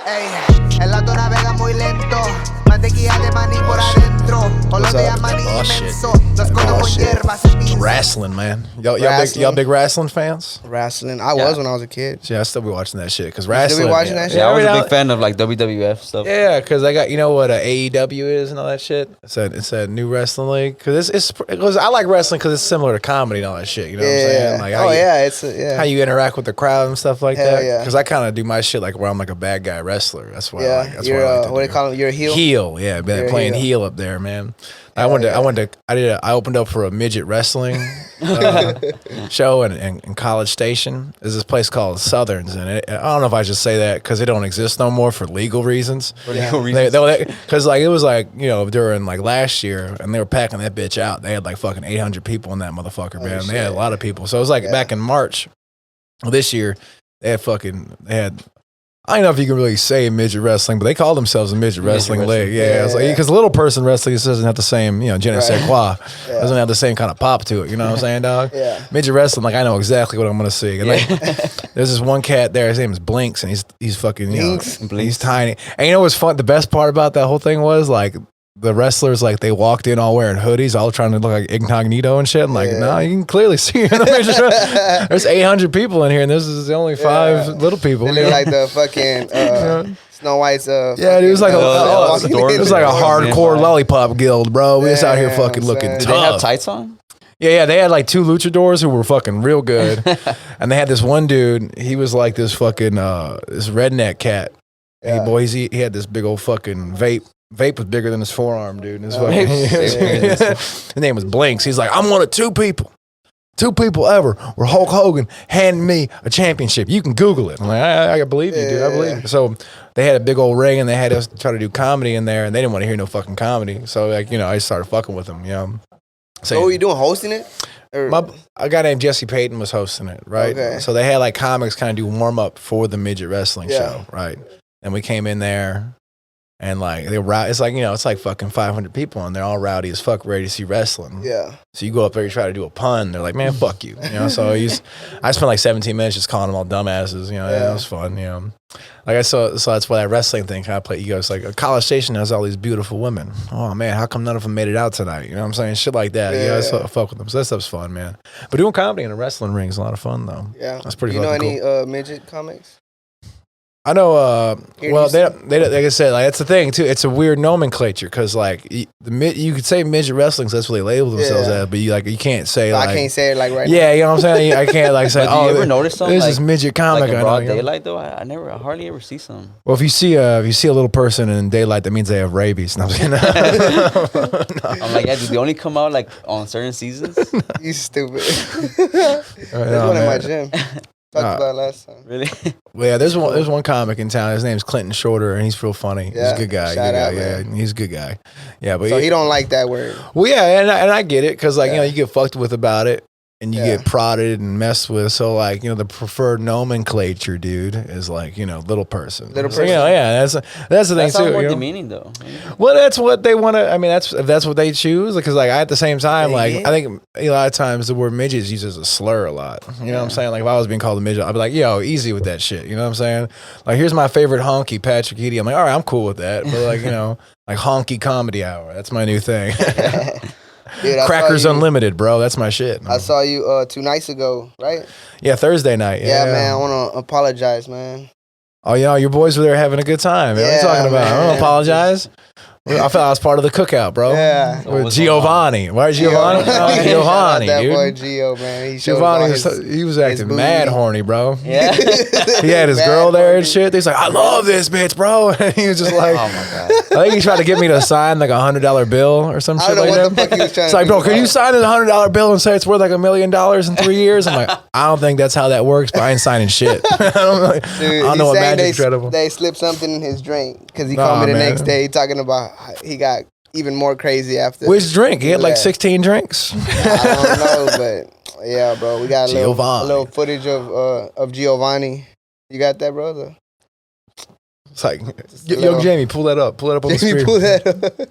Ey, el lato navega muy lento. Mantequilla de maní por adentro. Olor de maní inmenso. Los cono con hierbas. Wrestling, man. Y'all big wrestling fans? Wrestling. I was when I was a kid. Yeah, I still be watching that shit. Cause You wrestling. still be watching that shit? Yeah, I was a big fan of like WWF stuff. Yeah, because I got, you know what AEW is and all that shit? It's a new wrestling league. Because I like wrestling because it's similar to comedy and all that shit. You know what I'm saying? Like how you interact with the crowd and stuff like that. Because I kind of do my shit like where I'm like a bad guy wrestler. That's why. Yeah, I like, that's you're what I like to what do do. they call it? You're a heel. Heel, yeah, been playing heel up there, man. I opened up for a midget wrestling show in College Station. There's this place called Southerns, and I don't know if I should say that because it don't exist no more for legal reasons. Because like it was like, you know, during like last year, and they were packing that bitch out. They had like fucking 800 people in that motherfucker, man. They had a lot of people. So it was like back in March of this year, they had. I don't know if you can really say midget wrestling, but they call themselves a midget wrestling league. Yeah, because little person wrestling doesn't have the same, you know, je ne sais quoi. Doesn't have the same kind of pop to it. You know what I'm saying, dog? Yeah. Midget wrestling, like I know exactly what I'm gonna see. And like, there's this one cat there. His name is Blinks, and he's fucking, you know, he's tiny. And you know what's fun? The best part about that whole thing was like, the wrestlers, like, they walked in all wearing hoodies, all trying to look like incognito and shit. I'm like, no, you can clearly see. There's 800 people in here, and this is only 5 little people. They look like the fucking Snow White's. Yeah, it was like it was like a hardcore lollipop guild, bro. We was out here fucking looking tough. Did they have tights on? Yeah, they had like 2 luchadors who were fucking real good. And they had this one dude, he was like this fucking, this redneck cat. Yeah. He had this big old fucking vape. Vape was bigger than his forearm, dude. And his name was Blinks. He's like, I'm one of 2 people. 2 people ever where Hulk Hogan handed me a championship. You can Google it. I'm like, I believe you, dude. I believe you. So they had a big old ring, and they had us try to do comedy in there, and they didn't want to hear no fucking comedy. So, like, you know, I started fucking with them, you know. So what were you doing, hosting it? A guy named Jesse Payton was hosting it, right? Okay. So they had like comics kind of do warm up for the midget wrestling show, right? And we came in there. And like it's like, you know, it's like fucking 500 people, and they're all rowdy as fuck, ready to see wrestling. Yeah. So you go up there, you try to do a pun, they're like, man, fuck you, you know. So I spent like 17 minutes just calling them all dumbasses, you know. Yeah, it was fun, you know. Like so that's why that wrestling thing kind of played. You go, it's like a College Station has all these beautiful women. Oh man, how come none of them made it out tonight? You know what I'm saying? Shit like that. Yeah, I fuck with them. So that stuff's fun, man. But doing comedy in a wrestling ring is a lot of fun, though. Yeah, that's pretty. You know any midget comics? I know, well, they like I said, like that's the thing too. It's a weird nomenclature because like you could say midget wrestling, so that's what they label themselves as, but you can't say so like I can't say it like right now. Yeah, you know what I'm saying? I can't like say, oh, you ever notice something? This like, is midget comic. Like in broad daylight though, I hardly ever see some. Well, if you see a little person in daylight, that means they have rabies. No, I'm saying, I'm like, yeah, do they only come out like on certain seasons? You stupid. There's one in my gym. Talked about last time. Really? Well, yeah, there's one comic in town. His name's Clinton Shorter, and he's real funny. He's a good guy. He's a good guy. Yeah, but so he don't like that word. Well, yeah, and I get it because like you know, you get fucked with about it, and you get prodded and messed with. So like, you know, the preferred nomenclature, dude, is like, you know, little person. Little person. You know, yeah, that's the thing too. That's more demeaning though. Well, that's what they want to. I mean, that's what they choose. Because like at the same time, like I think a lot of times the word midget is used as a slur a lot. You know what I'm saying? Like if I was being called a midget, I'd be like, yo, easy with that shit. You know what I'm saying? Like here's my favorite honky, Patrick Eady. I'm like, all right, I'm cool with that. But like, you know, like honky comedy hour. That's my new thing. Dude, Crackers Unlimited, bro. That's my shit. I saw you 2 nights ago, right? Yeah, Thursday night. Yeah, man. I want to apologize, man. Oh, yeah, your boys were there having a good time. Man. What are you talking about? I don't apologize. I felt I was part of the cookout, bro. Yeah. With Giovanni. Why Giovanni? Giovanni, that dude. boy Gio, man. He was acting mad horny, bro. Yeah. He had his girl there and shit. He's like, I love this bitch, bro. And he was just like, oh my God. I think he tried to get me to sign like $100 bill or some shit like that. I don't know what the fuck he was trying it's like, bro, can you sign this $100 bill and say it's worth like $1 million in 3 years? I'm like, I don't think that's how that works, but I ain't signing shit. I don't know what magic's incredible. They slipped something in his drink because he called me the next day talking about he got even more crazy after. Which drink? He had like 16 drinks. I don't know, but yeah, bro, we got a little footage of Giovanni. You got that, brother? It's like, yo, Jamie, pull that up. Pull that up on the screen. Pull that up.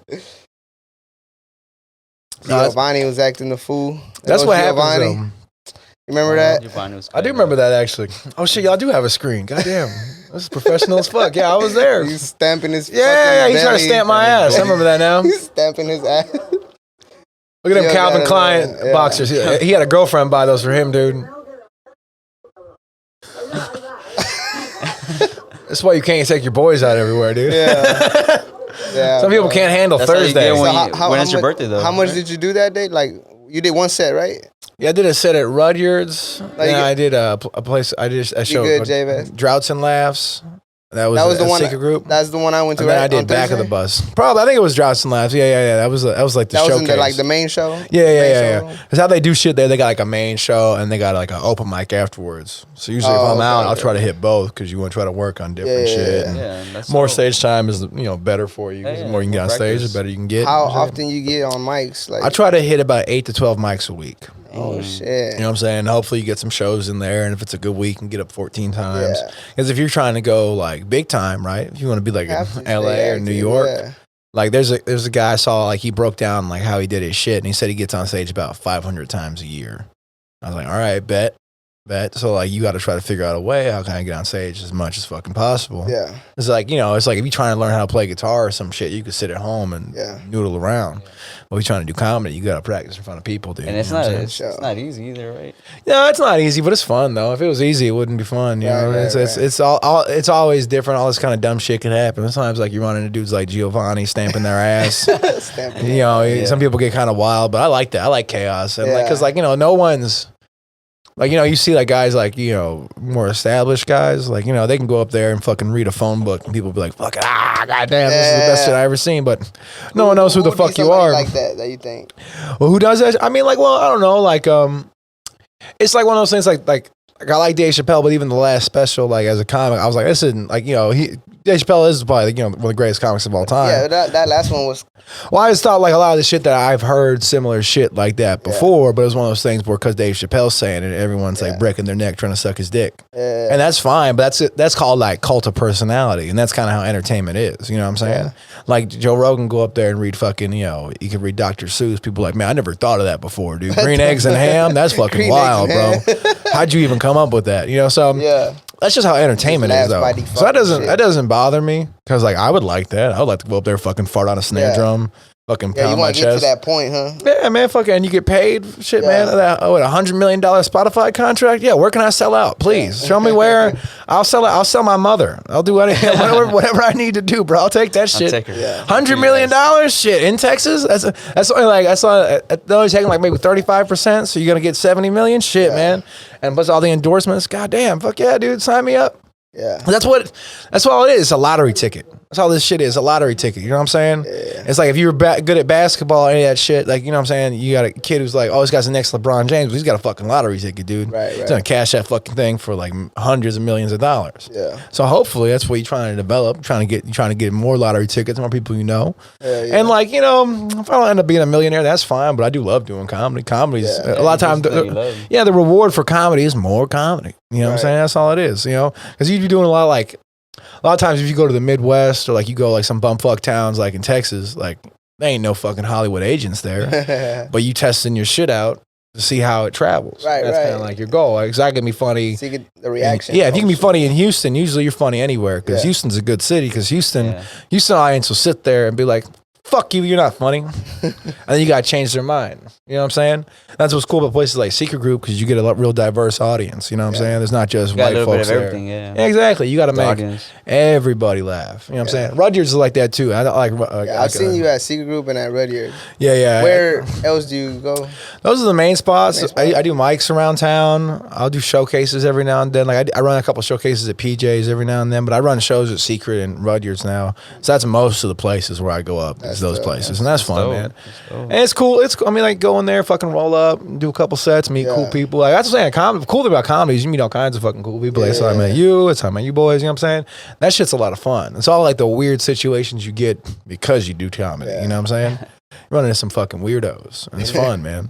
Giovanni was acting the fool. That's what happens, though. Remember that? I do remember that actually. Oh shit, y'all do have a screen. Goddamn, this is professional as fuck. Yeah, I was there. He's stamping his. Yeah, he's trying to stamp my ass. I remember that now. He's stamping his ass. Look at them Calvin Klein boxers. He had a girlfriend buy those for him, dude. That's why you can't take your boys out everywhere, dude. Yeah. Yeah. Some people can't handle Thursday. When it's your birthday, though. How much did you do that day? Like, you did one set, right? Yeah, I did a set at RODAWGZ. And I did a place. I did a show. Good, J-Bass? Droughts and Laughs. That was the one. Secret group. That's the one I went to. And then I did Back of the Bus. Probably, I think it was Droughts and Laughs. Yeah. That was like the showcase. That was like the main show. Yeah. That's how they do shit there. They got like a main show and they got like an open mic afterwards. So usually if I'm out, I'll try to hit both because you want to try to work on different shit. And more stage time is better for you. The more you can get on stage, the better you can get. How often you get on mics? Like, I try to hit about 8 to 12 mics a week. Oh shit! You know what I'm saying? Hopefully you get some shows in there, and if it's a good week, you can get up 14 times. Because if you're trying to go like big time, right? If you want to be like in LA or New York, like there's a guy I saw, like he broke down like how he did his shit, and he said he gets on stage about 500 times a year. I was like, all right, bet. So like you got to try to figure out a way how can I get on stage as much as fucking possible. Yeah. It's like, it's like if you're trying to learn how to play guitar or some shit, you could sit at home and noodle around. But if you're trying to do comedy, you got to practice in front of people, dude. And it's not easy either, right? No, it's not easy, but it's fun though. If it was easy, it wouldn't be fun. You know, it's always different. All this kind of dumb shit can happen. Sometimes like you run into dudes like Giovanni stamping their ass. Some people get kind of wild, but I like that. I like chaos, and like because no one's. Like, you see like guys like, more established guys, like, they can go up there and fucking read a phone book and people be like, fucking, goddamn, this is the best shit I ever seen. But no one knows who the fuck you are. Like that you think? Well, who does that? I mean, like, well, I don't know. Like, it's like one of those things like I like Dave Chappelle, but even the last special, like as a comic, I was like, this isn't like, Dave Chappelle is probably one of the greatest comics of all time. Yeah, that last one was. Well, I just thought like a lot of the shit that I've heard similar shit like that before, but it was one of those things where because Dave Chappelle's saying it, everyone's like breaking their neck trying to suck his dick, and that's fine. But that's called like cult of personality, and that's kind of how entertainment is. You know what I'm saying? Like Joe Rogan go up there and read fucking, you can read Dr. Seuss. People are like, man, I never thought of that before, dude. Green eggs and ham, that's fucking wild, bro. How'd you even come up with that? So that's just how entertainment is, though. So that doesn't bother me because like I would like that. I would like to go up there, fucking fart on a snare drum, fucking pound my chest. You want to get to that point, huh? Yeah, man, fucking, and you get paid, shit, man. What, $100 million Spotify contract? Yeah, where can I sell out? Please show me where. I'll sell it. I'll sell my mother. I'll do anything, whatever I need to do, bro. I'll take that shit. Take her. $100 million, shit, in Texas. That's only like they're only taking like maybe 35%. So you're gonna get 70 million, shit, man. And plus all the endorsements. Goddamn, fuck yeah, dude, sign me up. Yeah, that's all it is. It's a lottery ticket. That's all this shit is. A lottery ticket. You know what I'm saying? Yeah. It's like if you were good at basketball or any of that shit, like, you know what I'm saying? You got a kid who's like, oh, this guy's the next LeBron James, but he's got a fucking lottery ticket, dude. Right. He's gonna cash that fucking thing for like hundreds of millions of dollars. Yeah. So hopefully that's what you're trying to develop. You're trying to get more lottery tickets, more people you know. Yeah. And like, if I don't end up being a millionaire, that's fine. But I do love doing comedy. Comedy's a lot of times. The reward for comedy is more comedy. You know what I'm saying? That's all it is. Because you'd be doing a lot of times if you go to the Midwest or like you go like some bumfuck towns like in Texas, like there ain't no fucking Hollywood agents there, but you testing your shit out to see how it travels. Right, that's kind of like your goal. Like, 'cause I can be funny. See the reaction. If you can be funny in Houston, usually you're funny anywhere because Houston's a good city. Because Houston audience will sit there and be like, fuck you, you're not funny. And then you got to change their mind. You know what I'm saying? That's what's cool about places like Secret Group because you get a real diverse audience. You know what I'm saying? There's not just white folks there. Yeah, exactly. You got to make everybody laugh. You know what I'm saying? RODAWGZ is like that too. I've seen you at Secret Group and at RODAWGZ. Yeah. Where else do you go? Those are the main spots. I do mics around town. I'll do showcases every now and then. Like I run a couple showcases at PJ's every now and then, but I run shows at Secret and RODAWGZ now. So that's most of the places where I go up. Those places, and that's fun, man. And it's cool. Like go in there, fucking roll up, do a couple sets, meet cool people. Like that's what I'm saying. The cool thing about comedy is you meet all kinds of fucking cool people. It's how I met you. It's how I met you boys. You know what I'm saying? That shit's a lot of fun. It's all like the weird situations you get because you do comedy. You know what I'm saying? You run into some fucking weirdos, and it's fun, man.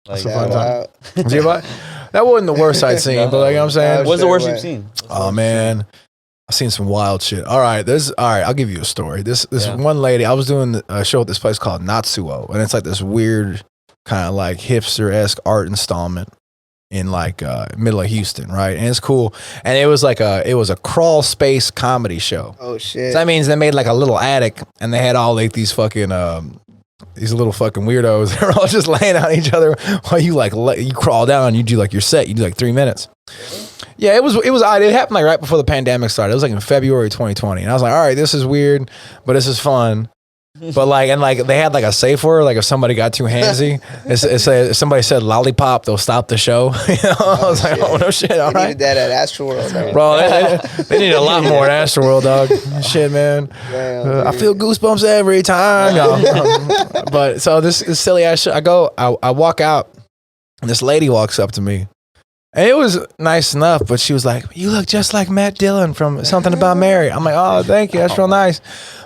It's a fun time. That wasn't the worst I'd seen, but like, you know what I'm saying? What's the worst you've seen? Oh man. I've seen some wild shit. All right, I'll give you a story. This one lady, I was doing a show at this place called Natsuo, and it's like this weird kind of like hipster-esque art installment. in like middle of Houston, right? And it's cool. And it was a crawl space comedy show. Oh shit. So that means they made like a little attic, and they had all like these fucking these little fucking weirdos. They're all just laying on each other while you like you crawl down. You do like your set. You do like 3 minutes. Yeah, it was odd. It happened like right before the pandemic started. It was like in February 2020, and I was like, all right, this is weird, but this is fun. But like, and like they had like a safe word, like if somebody got too handsy, if somebody said lollipop, they'll stop the show. You know? I was like, oh no shit, all right. Needed that at Astroworld, bro. They need a lot more at Astroworld, dog. Shit, man. Damn, I feel goosebumps every time. But so this silly ass shit. I walk out, and this lady walks up to me. And it was nice enough, but she was like, "You look just like Matt Dillon from Something About Mary." I'm like, "Oh, thank you. That's real nice."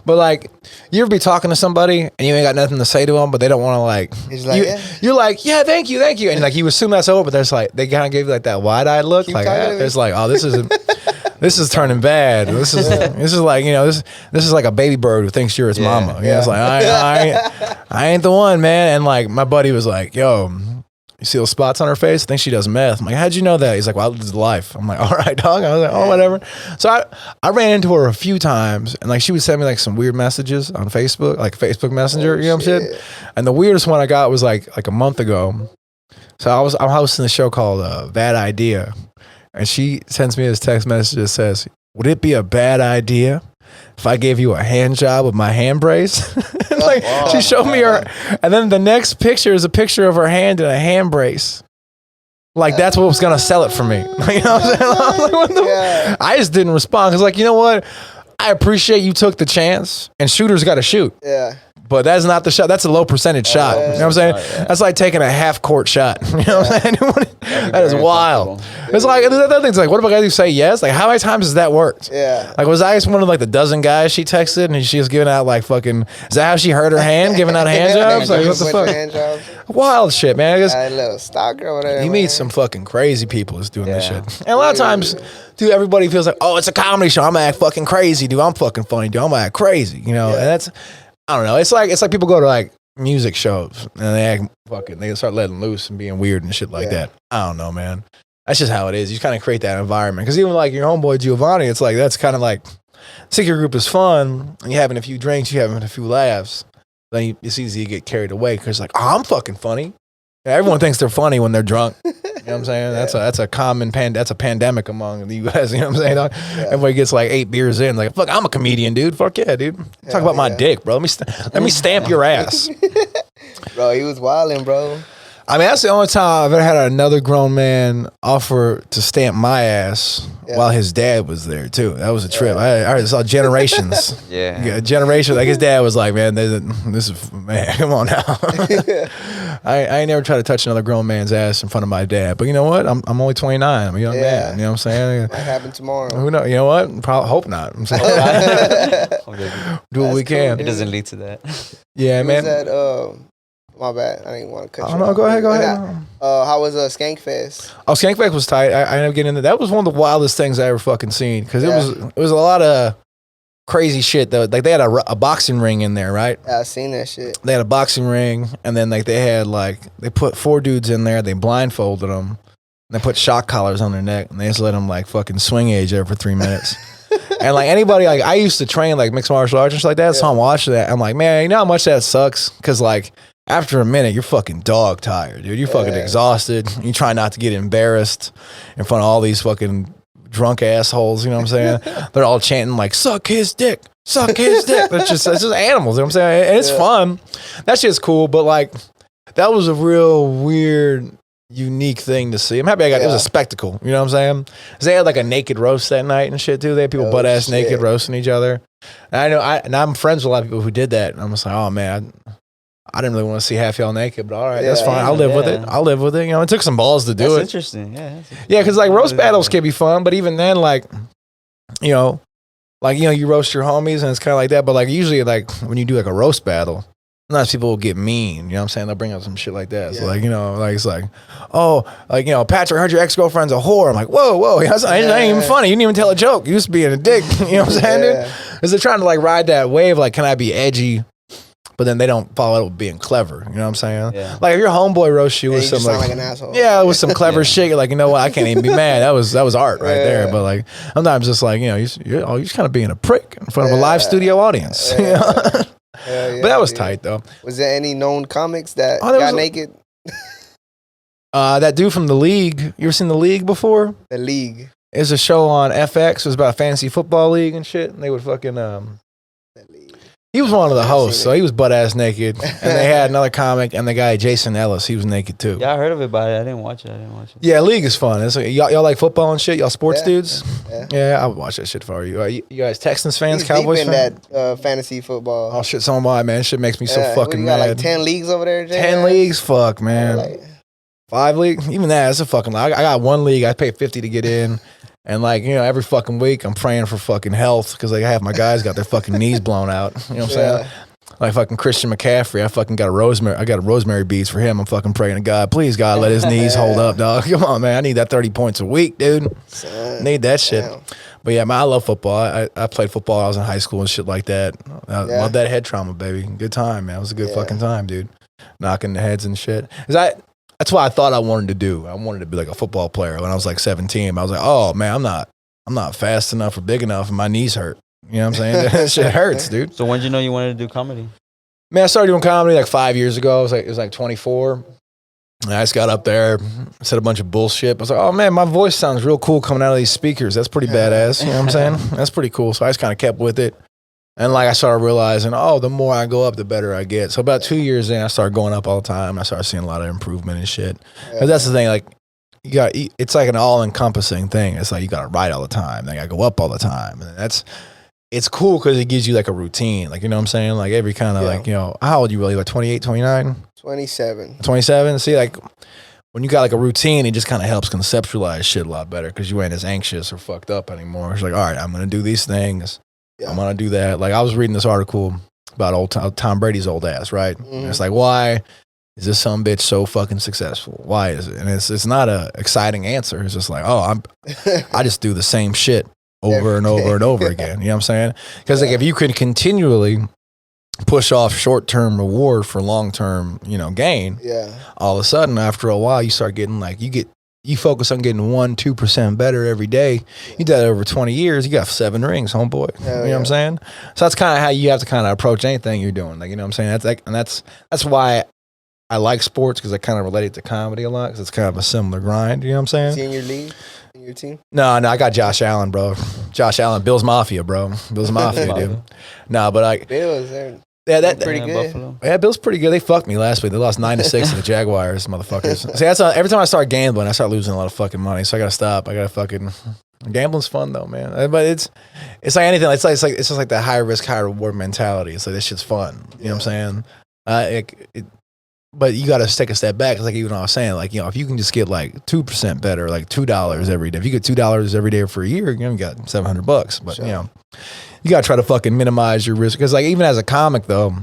But like, you ever be talking to somebody and you ain't got nothing to say to them, but they don't want to like. He's like, you're like, "Yeah, thank you," and like you assume that's over, but there's like they kind of give you like that wide-eyed look, like it's like, "Oh, this is turning bad. This is like, you know, this is like a baby bird who thinks you're its mama." You know, it's like I ain't the one, man. And like my buddy was like, "Yo, you see those spots on her face? I think she does meth." I'm like, "How'd you know that?" He's like, "Well, I lived the life." I'm like, "All right, dog." I was like, "Oh, whatever." So I ran into her a few times, and like she would send me like some weird messages on Facebook, like Facebook Messenger, you know what I'm saying? And the weirdest one I got was like a month ago. So I'm hosting a show called Bad Idea, and she sends me this text message that says, "Would it be a bad idea if I gave you a hand job with my hand brace?" Like she showed me her, and then the next picture is a picture of her hand in a hand brace. Like that's what was gonna sell it for me. You know what I'm saying? I was like, what the I just didn't respond because, like, you know what? I appreciate you took the chance, and shooters got to shoot. Yeah. But that's not the shot. That's a low percentage shot. You know what I'm saying? That's like taking a half court shot. You know what I'm saying? That is wild. It's like, the other thing's like, what if a guy who say yes? Like, how many times has that worked? Yeah. Like, was I just one of like the dozen guys she texted and she was giving out like fucking, is that how she hurt her hand? Giving out hand jobs? Like, what the fuck? Wild shit, man. A little stalker or whatever. You meet some fucking crazy people that's doing this shit. And a lot of times, dude, everybody feels like, oh, it's a comedy show. I'm gonna act fucking crazy, dude. I'm fucking funny, dude. I'm gonna act crazy, you know? And that's, I don't know. It's like people go to like music shows and they act fucking, they start letting loose and being weird and shit like that. I don't know, man. That's just how it is. You kind of create that environment. Because even like your homeboy Giovanni, it's like, that's kind of like, secret group is fun. And you're having a few drinks, you're having a few laughs. Then it's easy to get carried away because like, oh, I'm fucking funny. And everyone thinks they're funny when they're drunk. You know what I'm saying? That's a common that's a pandemic among the U.S. You know what I'm saying? Everybody gets like 8 beers in, like, fuck, I'm a comedian, dude. Fuck yeah, dude. Talk about my dick, bro. Let me stamp your ass. Bro, he was wilding, bro. I mean, that's the only time I've ever had another grown man offer to stamp my ass while his dad was there too. That was a trip. I saw generations. Generations. Like his dad was like, "Man, this is man. Come on now." I ain't never tried to touch another grown man's ass in front of my dad. But you know what? I'm only 29. I'm a young man. You know what I'm saying? Might happen tomorrow. Who knows? You know what? Probably hope not. I'm saying do what we can. It doesn't lead to that. Yeah, man. My bad. I didn't want to cut you off. No, go ahead. How was Skankfest? Oh, Skankfest was tight. I ended up getting into that. Was one of the wildest things I ever fucking seen because it was a lot of crazy shit though. Like they had a boxing ring in there, right? Yeah, I seen that shit. They had a boxing ring, and then like they put 4 dudes in there. They blindfolded them. And they put shock collars on their neck, and they just let them like fucking swing age there for 3 minutes. And like anybody, like I used to train like mixed martial arts and shit like that. So I'm watching that. I'm like, man, you know how much that sucks? Because like, after a minute, you're fucking dog tired, dude. You're fucking exhausted. You try not to get embarrassed in front of all these fucking drunk assholes, you know what I'm saying? They're all chanting like, suck his dick, suck his dick. That's just animals, you know what I'm saying? And it's fun. That shit's cool, but like, that was a real weird, unique thing to see. I'm happy it was a spectacle, you know what I'm saying? 'Cause they had like a naked roast that night and shit too. They had people butt-ass naked roasting each other. And I'm friends with a lot of people who did that. And I'm just like, oh man, I didn't really want to see half y'all naked, but all right, that's fine. I'll live with it. You know, it took some balls to do it. That's interesting. Yeah, because like roast battles can be fun, but even then, like, you know, you roast your homies and it's kind of like that. But like usually, like when you do like a roast battle, sometimes people will get mean. You know what I'm saying? They'll bring up some shit like that. So like, you know, like it's like, oh, like, you know, Patrick, I heard your ex-girlfriend's a whore. I'm like, whoa, that ain't even funny. You didn't even tell a joke. You used to being a dick. You know what I'm saying, dude? Is they're trying to like ride that wave? Like, can I be edgy? but then they don't follow it with being clever. You know what I'm saying? Yeah. Like if your homeboy roasts you with you some just sound like an asshole. yeah, with some clever shit, you're like, you know what? I can't even be mad. That was art right there. But like sometimes it's like, you know, you're just kind of being a prick in front of a live studio audience. You know? But that was tight though. Was there any known comics that got naked? That dude from The League. You ever seen The League before? The League. It's a show on FX. It was about a fantasy football league and shit. And they would fucking he was one of the hosts, so he was butt ass naked. And they had another comic, and the guy Jason Ellis, he was naked too. Yeah, I heard of it, but I didn't watch it. Yeah, League is fun. It's like, y'all like football and shit. Y'all sports dudes. Yeah, I would watch that shit for you. You guys Texans fans, He's Cowboys deep in fans? that fantasy football. Oh shit, so am I, man. Shit makes me so fucking got mad. like 10 leagues over there, Jay? 10 leagues, fuck, man. Like, 5 leagues, even that's a fucking lot. I got 1 league. I pay $50 to get in. And like, you know, every fucking week I'm praying for fucking health because like half my guys got their fucking knees blown out. You know what I'm saying? Like fucking Christian McCaffrey, I fucking got a rosemary beads for him. I'm fucking praying to God, please God, let his knees hold up, dog. Come on, man. I need that 30 points a week, dude. Need that shit. Damn. But yeah, man, I love football. I played football. I was in high school and shit like that. I love that head trauma, baby. Good time, man. It was a good fucking time, dude. Knocking the heads and shit. That's what I thought I wanted to do. I wanted to be like a football player when I was like 17. I was like, oh man, I'm not fast enough or big enough, and my knees hurt. You know what I'm saying? That shit hurts, dude. So when did you know you wanted to do comedy? Man, I started doing comedy like 5 years ago. It was like 24. And I just got up there, said a bunch of bullshit. I was like, oh man, my voice sounds real cool coming out of these speakers. That's pretty badass. You know what I'm saying? That's pretty cool. So I just kind of kept with it. And like I started realizing, the more I go up, the better I get. So about 2 years in, I started going up all the time. I started seeing a lot of improvement and shit. But that's the thing, like it's like an all-encompassing thing. It's like you got to write all the time. Then I go up all the time. And it's cool because it gives you like a routine. Like, you know what I'm saying? Like every kind of like, you know, how old are you really? Like 28, 29? 27. 27? See, like when you got like a routine, it just kind of helps conceptualize shit a lot better because you ain't as anxious or fucked up anymore. It's like, all right, I'm going to do these things. I'm going to do that. Like I was reading this article about Tom Brady's old ass, right? Mm-hmm. And it's like, why is this some bitch so fucking successful? Why is it? And it's not a exciting answer. It's just like, I just do the same shit over and over and over again. You know what I'm saying? Because like if you could continually push off short-term reward for long-term, you know, gain, all of a sudden after a while you start getting like you focus on getting 1-2% better every day. You did that over 20 years, you got 7 rings, homeboy. You know what I'm saying? So that's kind of how you have to kind of approach anything you're doing. Like, you know what I'm saying? That's like, and that's why I like sports because I kind of relate it to comedy a lot because it's kind of a similar grind. You know what I'm saying? Is he in your league? In your team? No, I got Josh Allen, bro. Josh Allen, Bill's Mafia, bro. Bill's Mafia, dude. No, but like Bill's there. Yeah, that pretty good. Buffalo. Yeah, Bill's pretty good. They fucked me last week. They lost 9-6 to the Jaguars, motherfuckers. See, that's every time I start gambling, I start losing a lot of fucking money. So I gotta stop. I gotta fucking. Gambling's fun though, man. But it's like anything. It's just like the high risk, high reward mentality. It's like this shit's fun. You know what I'm saying? But you got to take a step back. It's like even I was saying, like, you know, if you can just get like 2% better, like $2 every day. If you get $2 every day for a year, you got $700. But you know, you got to try to fucking minimize your risk because, like, even as a comic though,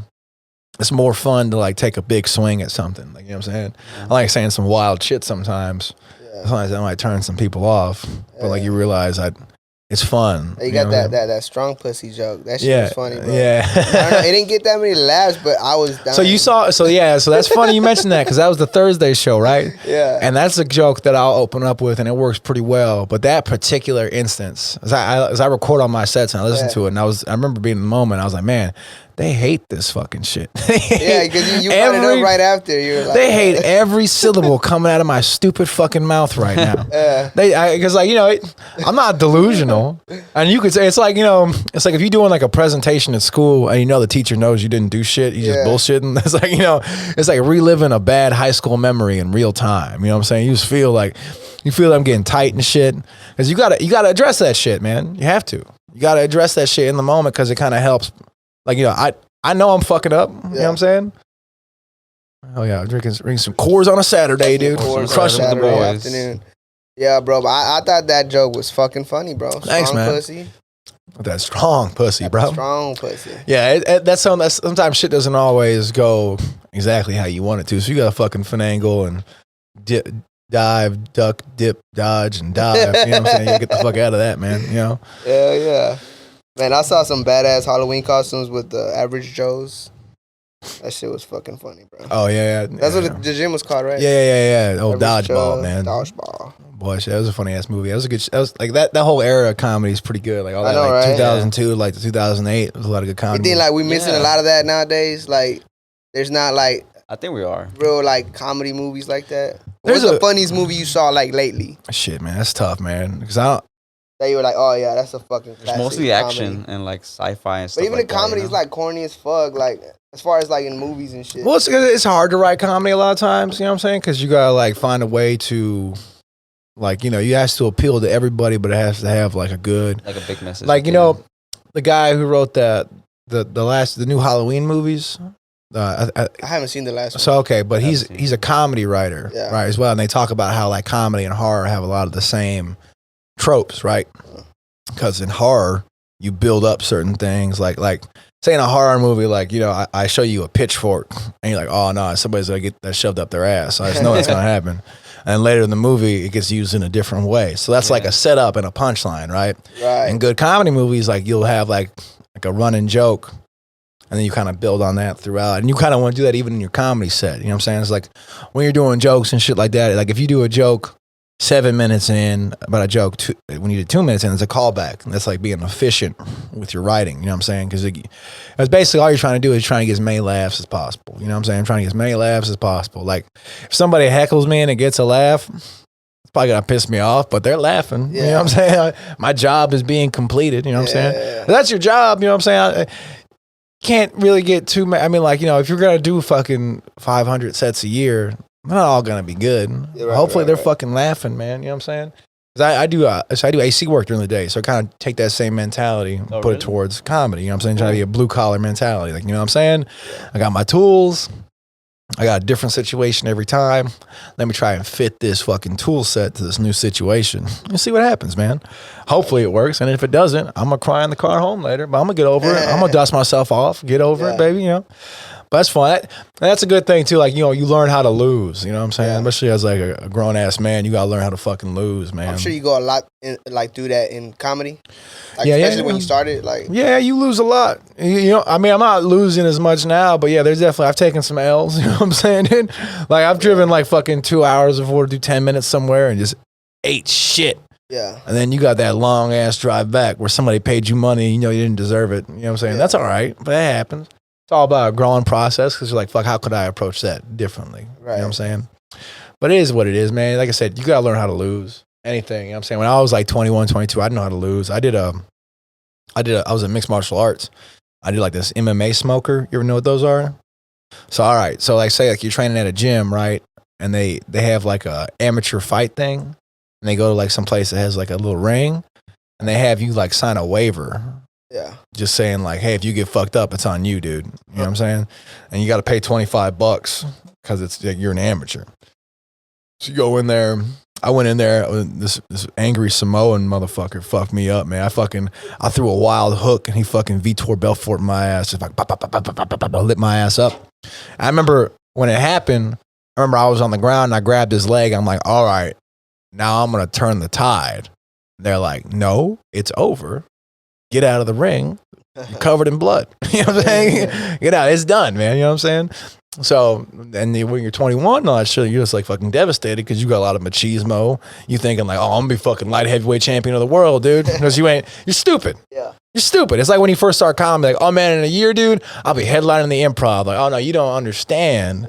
it's more fun to like take a big swing at something. Like, you know what I'm saying? I like saying some wild shit sometimes. Sometimes that might turn some people off, but like you realize it's fun. You got that strong pussy joke. That shit was funny, bro. Yeah. I don't know, it didn't get that many laughs, but I was dying. So that's funny you mentioned that because that was the Thursday show, right? Yeah. And that's a joke that I'll open up with and it works pretty well. But that particular instance, as I record on my sets and I listen to it, and I remember being in the moment, I was like, man, they hate this fucking shit. Yeah, because you brought it up right after. You were like, they hate every syllable coming out of my stupid fucking mouth right now. Because like, you know, I'm not delusional, and you could say it's like, you know, it's like if you're doing like a presentation at school and you know the teacher knows you didn't do shit, you just bullshitting. It's like, you know, it's like reliving a bad high school memory in real time. You know what I'm saying? You just feel like I'm getting tight and shit because you gotta address that shit, man. You have to. You gotta address that shit in the moment because it kind of helps. Like, you know, I know I'm fucking up. You know what I'm saying? Oh yeah, I'm drinking some Coors on a Saturday, dude. Crushing the boys. Afternoon. Yeah, bro. But I thought that joke was fucking funny, bro. Thanks, strong man. Pussy. That strong pussy, bro. Strong pussy. Yeah, that's sometimes shit doesn't always go exactly how you want it to. So you got to fucking finagle and dive, duck, dip, dodge, and dive. You know what I'm saying? You get the fuck out of that, man. You know? Yeah. Man, I saw some badass Halloween costumes with the Average Joes. That shit was fucking funny, bro. Oh yeah. That's what the gym was called, right? Yeah. Oh, Dodgeball, man. Dodgeball. Boy, shit, that was a funny ass movie. That was a good. That was like that whole era of comedy is pretty good. Like all that, I know, like right? 2002, like the 2008, was a lot of good comedy. You think like we missing a lot of that nowadays? Like, there's not like I think we are real like comedy movies like that. There's What's the funniest movie you saw like lately? Shit, man, that's tough, man. Because I don't. That you were like, oh yeah, that's a fucking. It's mostly action comedy. and like sci-fi and stuff. But even like the comedy is like corny as fuck. Like as far as like in movies and shit. Well, it's hard to write comedy a lot of times. You know what I'm saying? Because you gotta like find a way to, like, you know, you have to appeal to everybody, but it has to have like a good, like a big message. like, you know, the guy who wrote the new Halloween movies. I haven't seen the last one. So okay, but he's a comedy writer, right, as well. And they talk about how like comedy and horror have a lot of the same tropes, right? Because in horror, you build up certain things, like say in a horror movie, like, you know, I show you a pitchfork, and you're like, oh no, somebody's gonna get that shoved up their ass. So I just know that's gonna happen. And later in the movie, it gets used in a different way. So that's like a setup and a punchline, right? Right. In good comedy movies, like you'll have like a running joke, and then you kind of build on that throughout. And you kind of want to do that even in your comedy set. You know what I'm saying? It's like when you're doing jokes and shit like that, like if you do a joke 7 minutes in about a joke, when you do 2 minutes in, it's a callback. And that's like being efficient with your writing. You know what I'm saying? Because it's basically all you're trying to do is trying to get as many laughs as possible. You know what I'm saying? I'm trying to get as many laughs as possible. Like if somebody heckles me and it gets a laugh, it's probably gonna piss me off, but they're laughing. Yeah. You know what I'm saying? My job is being completed. You know what I'm saying? That's your job. You know what I'm saying? Can't really get too many. I mean, like, you know, if you're gonna do fucking 500 sets a year, they're not all gonna be good. Hopefully they're fucking laughing, man. You know what I'm saying? Because I do AC work during the day, so I kind of take that same mentality, put it towards comedy. You know what I'm saying? Trying to be a blue collar mentality. Like, you know what I'm saying? I got my tools. I got a different situation every time. Let me try and fit this fucking tool set to this new situation and see what happens, man. Hopefully it works. And if it doesn't, I'm going to cry in the car home later, but I'm going to get over it. I'm going to dust myself off, get over it, baby, you know. But that's fun. That's a good thing, too. Like, you know, you learn how to lose, you know what I'm saying? Yeah. Especially as like a grown-ass man, you got to learn how to fucking lose, man. I'm sure you go a lot, through that in comedy. Like, especially when you started, like. Yeah, you lose a lot. You know, I mean, I'm not losing as much now, but yeah, there's definitely, I've taken some L's, you know what I'm saying, dude? Like, I've driven like fucking 2 hours before to do 10 minutes somewhere and just ate shit. Yeah. And then you got that long ass drive back where somebody paid you money, you know, you didn't deserve it. You know what I'm saying? Yeah. That's all right, but that happens. It's all about a growing process because you're like, fuck, how could I approach that differently? Right. You know what I'm saying? But it is what it is, man. Like I said, you got to learn how to lose anything. You know what I'm saying? When I was like 21, 22, I didn't know how to lose. I was in mixed martial arts. I did like this MMA smoker. You ever know what those are? So, all right. So like say like you're training at a gym, right? And they have like a amateur fight thing. And they go to like some place that has like a little ring. And they have you like sign a waiver. Yeah. Just saying like, hey, if you get fucked up, it's on you, dude. You know what I'm saying? And you got to pay $25 because it's like, you're an amateur. So you go in there. I went in there. This angry Samoan motherfucker fucked me up, man. I threw a wild hook and he fucking Vitor Belfort in my ass. Just like lit my ass up. I remember when it happened. I was on the ground and I grabbed his leg. I'm like, all right, now I'm gonna turn the tide. They're like, no, it's over. Get out of the ring. You're covered in blood. You know what I'm saying? Get out. It's done, man. You know what I'm saying? So, and when you're 21, all that shit, you're just like fucking devastated because you got a lot of machismo. You thinking like, oh, I'm gonna be fucking light heavyweight champion of the world, dude. Because you're stupid. Yeah. You're stupid. It's like when you first start comedy, like, oh man, in a year, dude, I'll be headlining the Improv. Like, oh no, you don't understand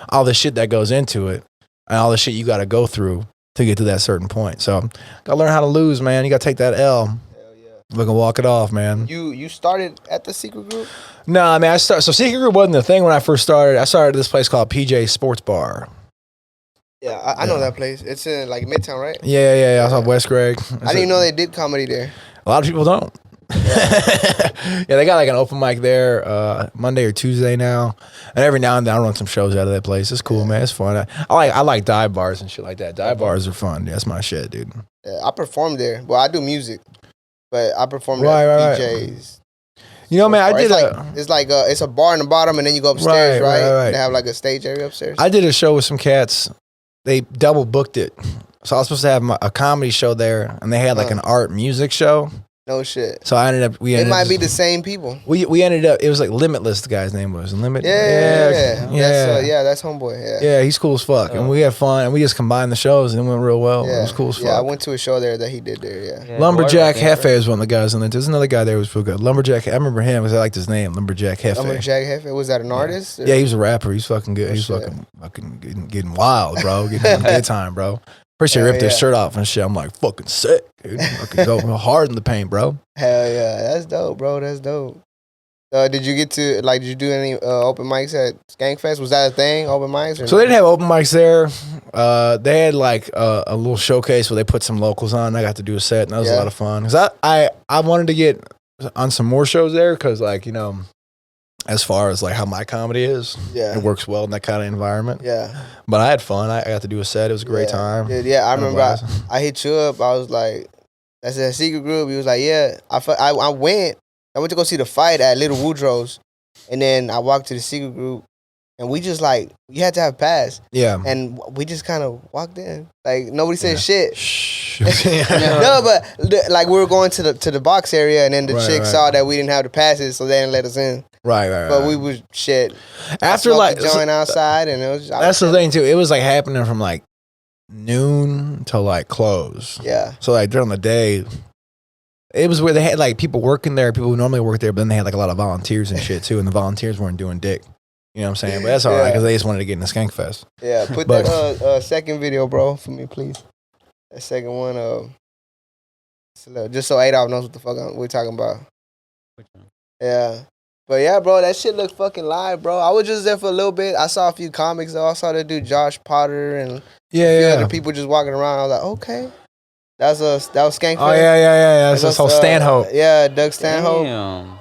all the shit that goes into it and all the shit you got to go through to get to that certain point. So, gotta learn how to lose, man. You gotta take that L. Look and walk it off, man. You started at the Secret Group? No, I mean, so Secret Group wasn't the thing when I first started. I started at this place called PJ Sports Bar. Yeah, I know that place. It's in like Midtown, right? Yeah. I saw West Greg. I didn't know they did comedy there. A lot of people don't. Yeah, they got like an open mic there Monday or Tuesday now, and every now and then I run some shows out of that place. It's cool, man. It's fun. I like dive bars and shit like that. Dive bars are fun. That's my shit, dude. Yeah, I perform there. Well, I do music. But I performed at PJ's. You know, man, it's a bar in the bottom, and then you go upstairs, right? They have like a stage area upstairs. I did a show with some cats. They double booked it. So I was supposed to have a comedy show there, and they had like an art music show. No shit. So I ended up. It might be the same people. We ended up. It was like Limitless. The guy's name was Limit. Yeah. That's homeboy. Yeah, he's cool as fuck, and we had fun, and we just combined the shows, and it went real well. Yeah. It was cool as fuck. Yeah, I went to a show there that he did there. Yeah. Lumberjack Hefe is one of the guys, and there's another guy there who was real good. Lumberjack. I remember him because I liked his name, Lumberjack Hefe. Lumberjack Hefe. Was that an artist? Yeah, he was a rapper. He's fucking good. He's fucking getting wild, bro. Getting good time, bro. First, he ripped his shirt off and shit. I'm like, fucking sick, dude. Fucking go hard in the paint, bro. Hell yeah, that's dope, bro. That's dope. Did you get to did you do any open mics at Skankfest? Was that a thing, open mics? So they didn't have open mics there. They had like a little showcase where they put some locals on. I got to do a set, and that was a lot of fun. Cause I wanted to get on some more shows there, cause like as far as like how my comedy is, it works well in that kind of environment. Yeah. But I had fun. I got to do a set. It was a great time. Dude, I remember I hit you up. I was like, that's a secret group. He was like, yeah. I went to go see the fight at Little Woodrow's, and then I walked to the secret group, and we just like, you had to have pass. Yeah. And we just kind of walked in. Like nobody said shit. No, but like we were going to the box area, and then the chick saw that we didn't have the passes, so they didn't let us in. Right. But we was shit. After like joint outside, and it was. That's the thing too. It was like happening from like noon till like close. Yeah. So like during the day, it was where they had like people working there, people who normally work there, but then they had like a lot of volunteers and shit too, and the volunteers weren't doing dick. You know what I'm saying? But that's all right because they just wanted to get in the Skankfest. Yeah. Put that second video, bro, for me, please. That second one, just so Adolf knows what the fuck we're talking about. Yeah. But yeah, bro, that shit looked fucking live, bro. I was just there for a little bit. I saw a few comics, though. I saw that dude Josh Potter and a few other people just walking around. I was like, okay. That was Skankfest. Oh, yeah. That's whole Stanhope. Yeah, Doug Stanhope. Damn.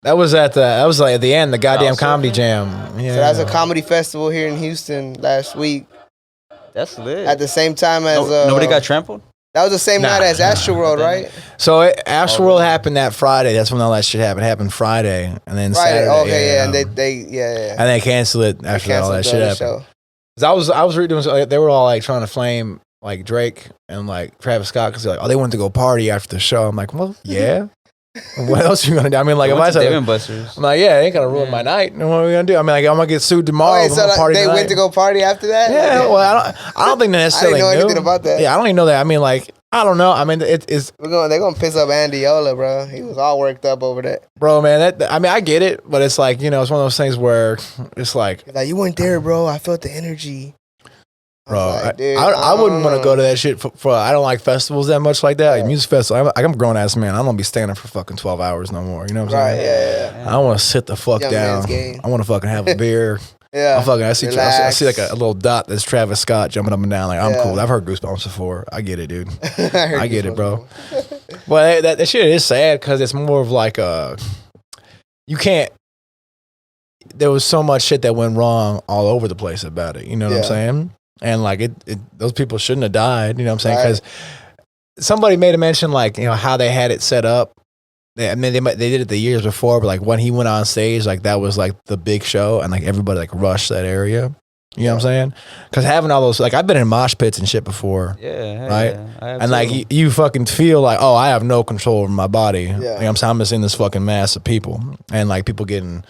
That was like at the end, the goddamn comedy jam. Yeah. So that's a comedy festival here in Houston last week. That's lit. At the same time as nobody got trampled? That was the same night as Astroworld, right? So Astroworld happened that Friday. That's when all that shit happened. It happened Friday, and then Saturday. Okay, and they and they canceled it after all that shit happened. Cause I was reading, they were all like trying to flame like Drake and like Travis Scott because they're like, oh, they wanted to go party after the show. I'm like, well, yeah. What else are you gonna do? I mean, like, if I said, I'm like, yeah, it ain't gonna ruin my night. And what are we gonna do? I mean, like, I'm gonna get sued tomorrow. So like, they went to go party after that? Yeah, well, I don't think they necessarily I didn't know anything about that. Yeah, I don't even know that. I mean, like, I don't know. I mean, it's they're gonna piss up Andy Yola, bro. He was all worked up over that. Bro, man, I mean, I get it, but it's like, it's one of those things where it's like you weren't there, bro. I felt the energy. Bro, I wouldn't want to go to that shit for I don't like festivals that much like that. Like music festival, I'm a grown ass man. I don't want to be standing for fucking 12 hours no more. You know what I'm saying? Yeah. I want to sit the fuck down. I want to fucking have a beer. I see like a little dot that's Travis Scott jumping up and down. Like, I'm cool. I've heard Goosebumps before. I get it, dude. I get it, bro. Well, that shit is sad because it's more of like you can't. There was so much shit that went wrong all over the place about it. You know what I'm saying? And like those people shouldn't have died. You know what I'm saying? Because somebody made a mention like how they had it set up. I mean, they did it the years before, but like when he went on stage, like that was like the big show, and like everybody like rushed that area. You know what I'm saying? Because having all those, like I've been in mosh pits and shit before. Yeah. Right. Yeah, and like you fucking feel like, oh, I have no control over my body. Yeah. You know what I'm saying? I'm just in this fucking mass of people, and like people getting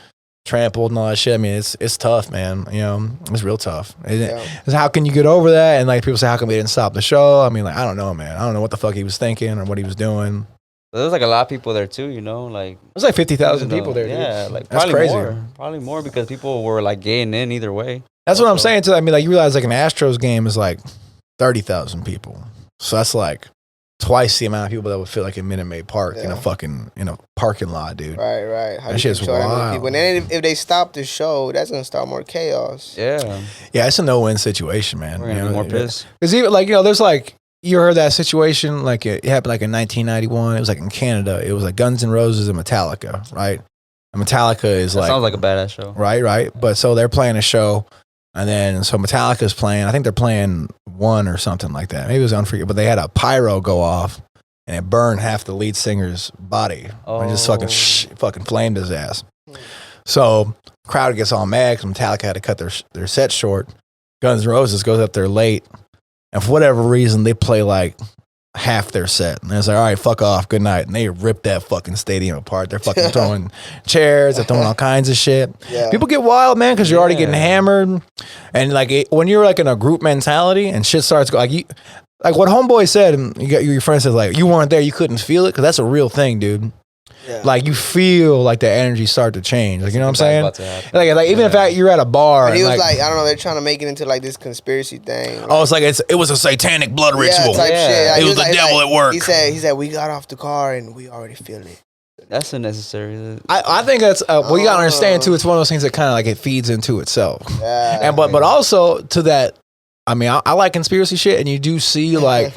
trampled and all that shit. I mean, it's tough, man. It's real tough. It's how can you get over that? And like people say, how come they didn't stop the show? I mean, like I don't know, man. I don't know what the fuck he was thinking or what he was doing. There was like a lot of people there too, like it was like 50,000 people there. Yeah, dude. Like probably more because people were like getting in either way. That's what I'm saying too. I mean, like you realize like an Astros game is like 30,000 people, so that's like twice the amount of people that would fit like in Minute Maid Park in a parking lot, dude. Right. That shit's wild. And then if they stop the show, that's gonna start more chaos. Yeah, it's a no-win situation, man. We're gonna be more pissed. Because even like there's like. You heard that situation, like it happened like in 1991. It was like in Canada. It was like Guns N' Roses and Metallica, right? And Metallica is that sounds like a badass show. Right. But so they're playing a show, and then so Metallica's playing. I think they're playing one or something like that. Maybe it was Unforgettable, but they had a pyro go off, and it burned half the lead singer's body. Oh. And just fucking flamed his ass. So crowd gets all mad because Metallica had to cut their set short. Guns N' Roses goes up there late. And for whatever reason, they play like half their set. And it's like, all right, fuck off, good night. And they rip that fucking stadium apart. They're fucking throwing chairs, they're throwing all kinds of shit. Yeah. People get wild, man, because you're already getting hammered. And like when you're like in a group mentality and shit starts going, like what homeboy said, and your friend says like, you weren't there, you couldn't feel it, because that's a real thing, dude. Yeah. Like you feel like the energy start to change, like you know what I'm saying? Like even if you're at a bar, but he was like, I don't know, they're trying to make it into like this conspiracy thing. Like, oh, it's like it was a satanic blood ritual. Type shit. Like, it was the devil at work. He said we got off the car and we already feel it. That's unnecessary. I think that's well, you gotta understand too. It's one of those things that kind of like it feeds into itself. Yeah. And but also to that, I mean, I like conspiracy shit, and you do see like.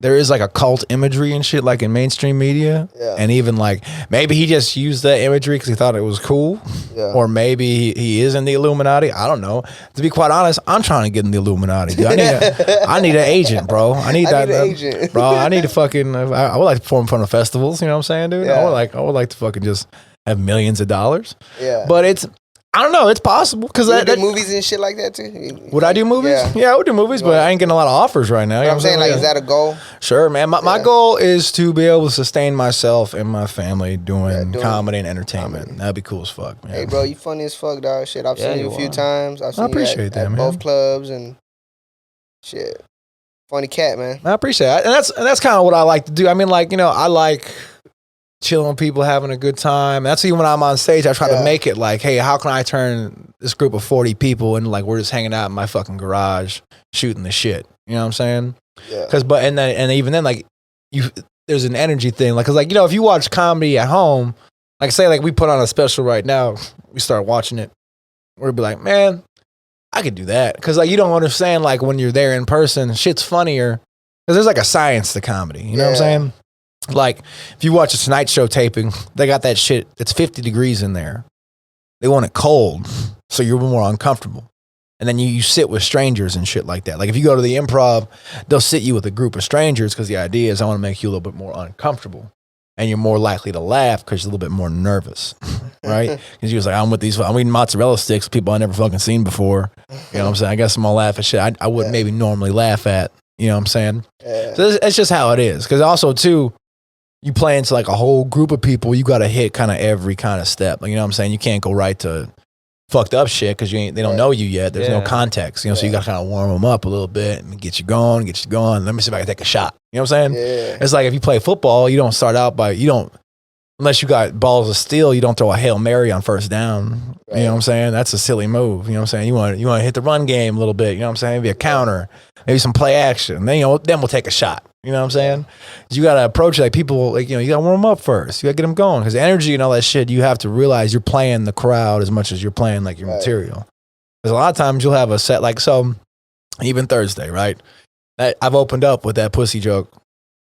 There is like a cult imagery and shit like in mainstream media. Yeah. And even like maybe he just used that imagery because he thought it was cool. Yeah. Or maybe he is in the Illuminati. I don't know. To be quite honest, I'm trying to get in the Illuminati. Dude. I need an agent, bro. I need an agent. Bro, I need to fucking I would like to perform in front of festivals, you know what I'm saying, dude? Yeah. I would like to fucking just have millions of dollars. Yeah. But I don't know. It's possible because I do movies and shit like that too. Would I do movies? Yeah, I would do movies, but I ain't getting a lot of offers right now. You know I'm saying, like, is that a goal? Sure, man. My goal is to be able to sustain myself and my family doing comedy and entertainment. That'd be cool as fuck, man. Hey, bro, you funny as fuck, dog. Shit, I've seen you a few times. I appreciate that, at man. Both clubs and shit. Funny cat, man. I appreciate it, and that's kind of what I like to do. I mean, like, you know, I like chilling with people, having a good time. That's even when I'm on stage, I try to make it like, hey, how can I turn this group of 40 people into like we're just hanging out in my fucking garage shooting the shit. You know what I'm saying? Yeah. And even then, like there's an energy thing, like, cause like, you know, if you watch comedy at home, like say like we put on a special right now, we start watching it, we'll be like, man, I could do that. Cause like you don't understand, like when you're there in person, shit's funnier. Cause there's like a science to comedy. You know what I'm saying? Like, if you watch a Tonight Show taping, they got that shit, it's 50 degrees in there. They want it cold, so you're more uncomfortable. And then you sit with strangers and shit like that. Like, if you go to the Improv, they'll sit you with a group of strangers because the idea is I want to make you a little bit more uncomfortable. And you're more likely to laugh because you're a little bit more nervous, right? Because you're like, I'm eating mozzarella sticks, people I never fucking seen before. You know what I'm saying? I guess I'm gonna laugh at shit I wouldn't maybe normally laugh at. You know what I'm saying? Yeah. So it's just how it is. Because also, too, you play into like a whole group of people, you got to hit kind of every kind of step. Like, you know what I'm saying? You can't go right to fucked up shit because they don't know you yet. There's no context, you know, so you got to kind of warm them up a little bit and get you going. Let me see if I can take a shot. You know what I'm saying? Yeah. It's like if you play football, you don't start out unless you got balls of steel, you don't throw a Hail Mary on first down. Right. You know what I'm saying? That's a silly move. You know what I'm saying? You want to hit the run game a little bit. You know what I'm saying? Maybe a counter, maybe some play action. Then we'll take a shot. You know what I'm saying? You got to approach it like people, like, you know, you got to warm them up first. You got to get them going because energy and all that shit, you have to realize you're playing the crowd as much as you're playing like your material. Because a lot of times you'll have a set like, so even Thursday, right? I've opened up with that pussy joke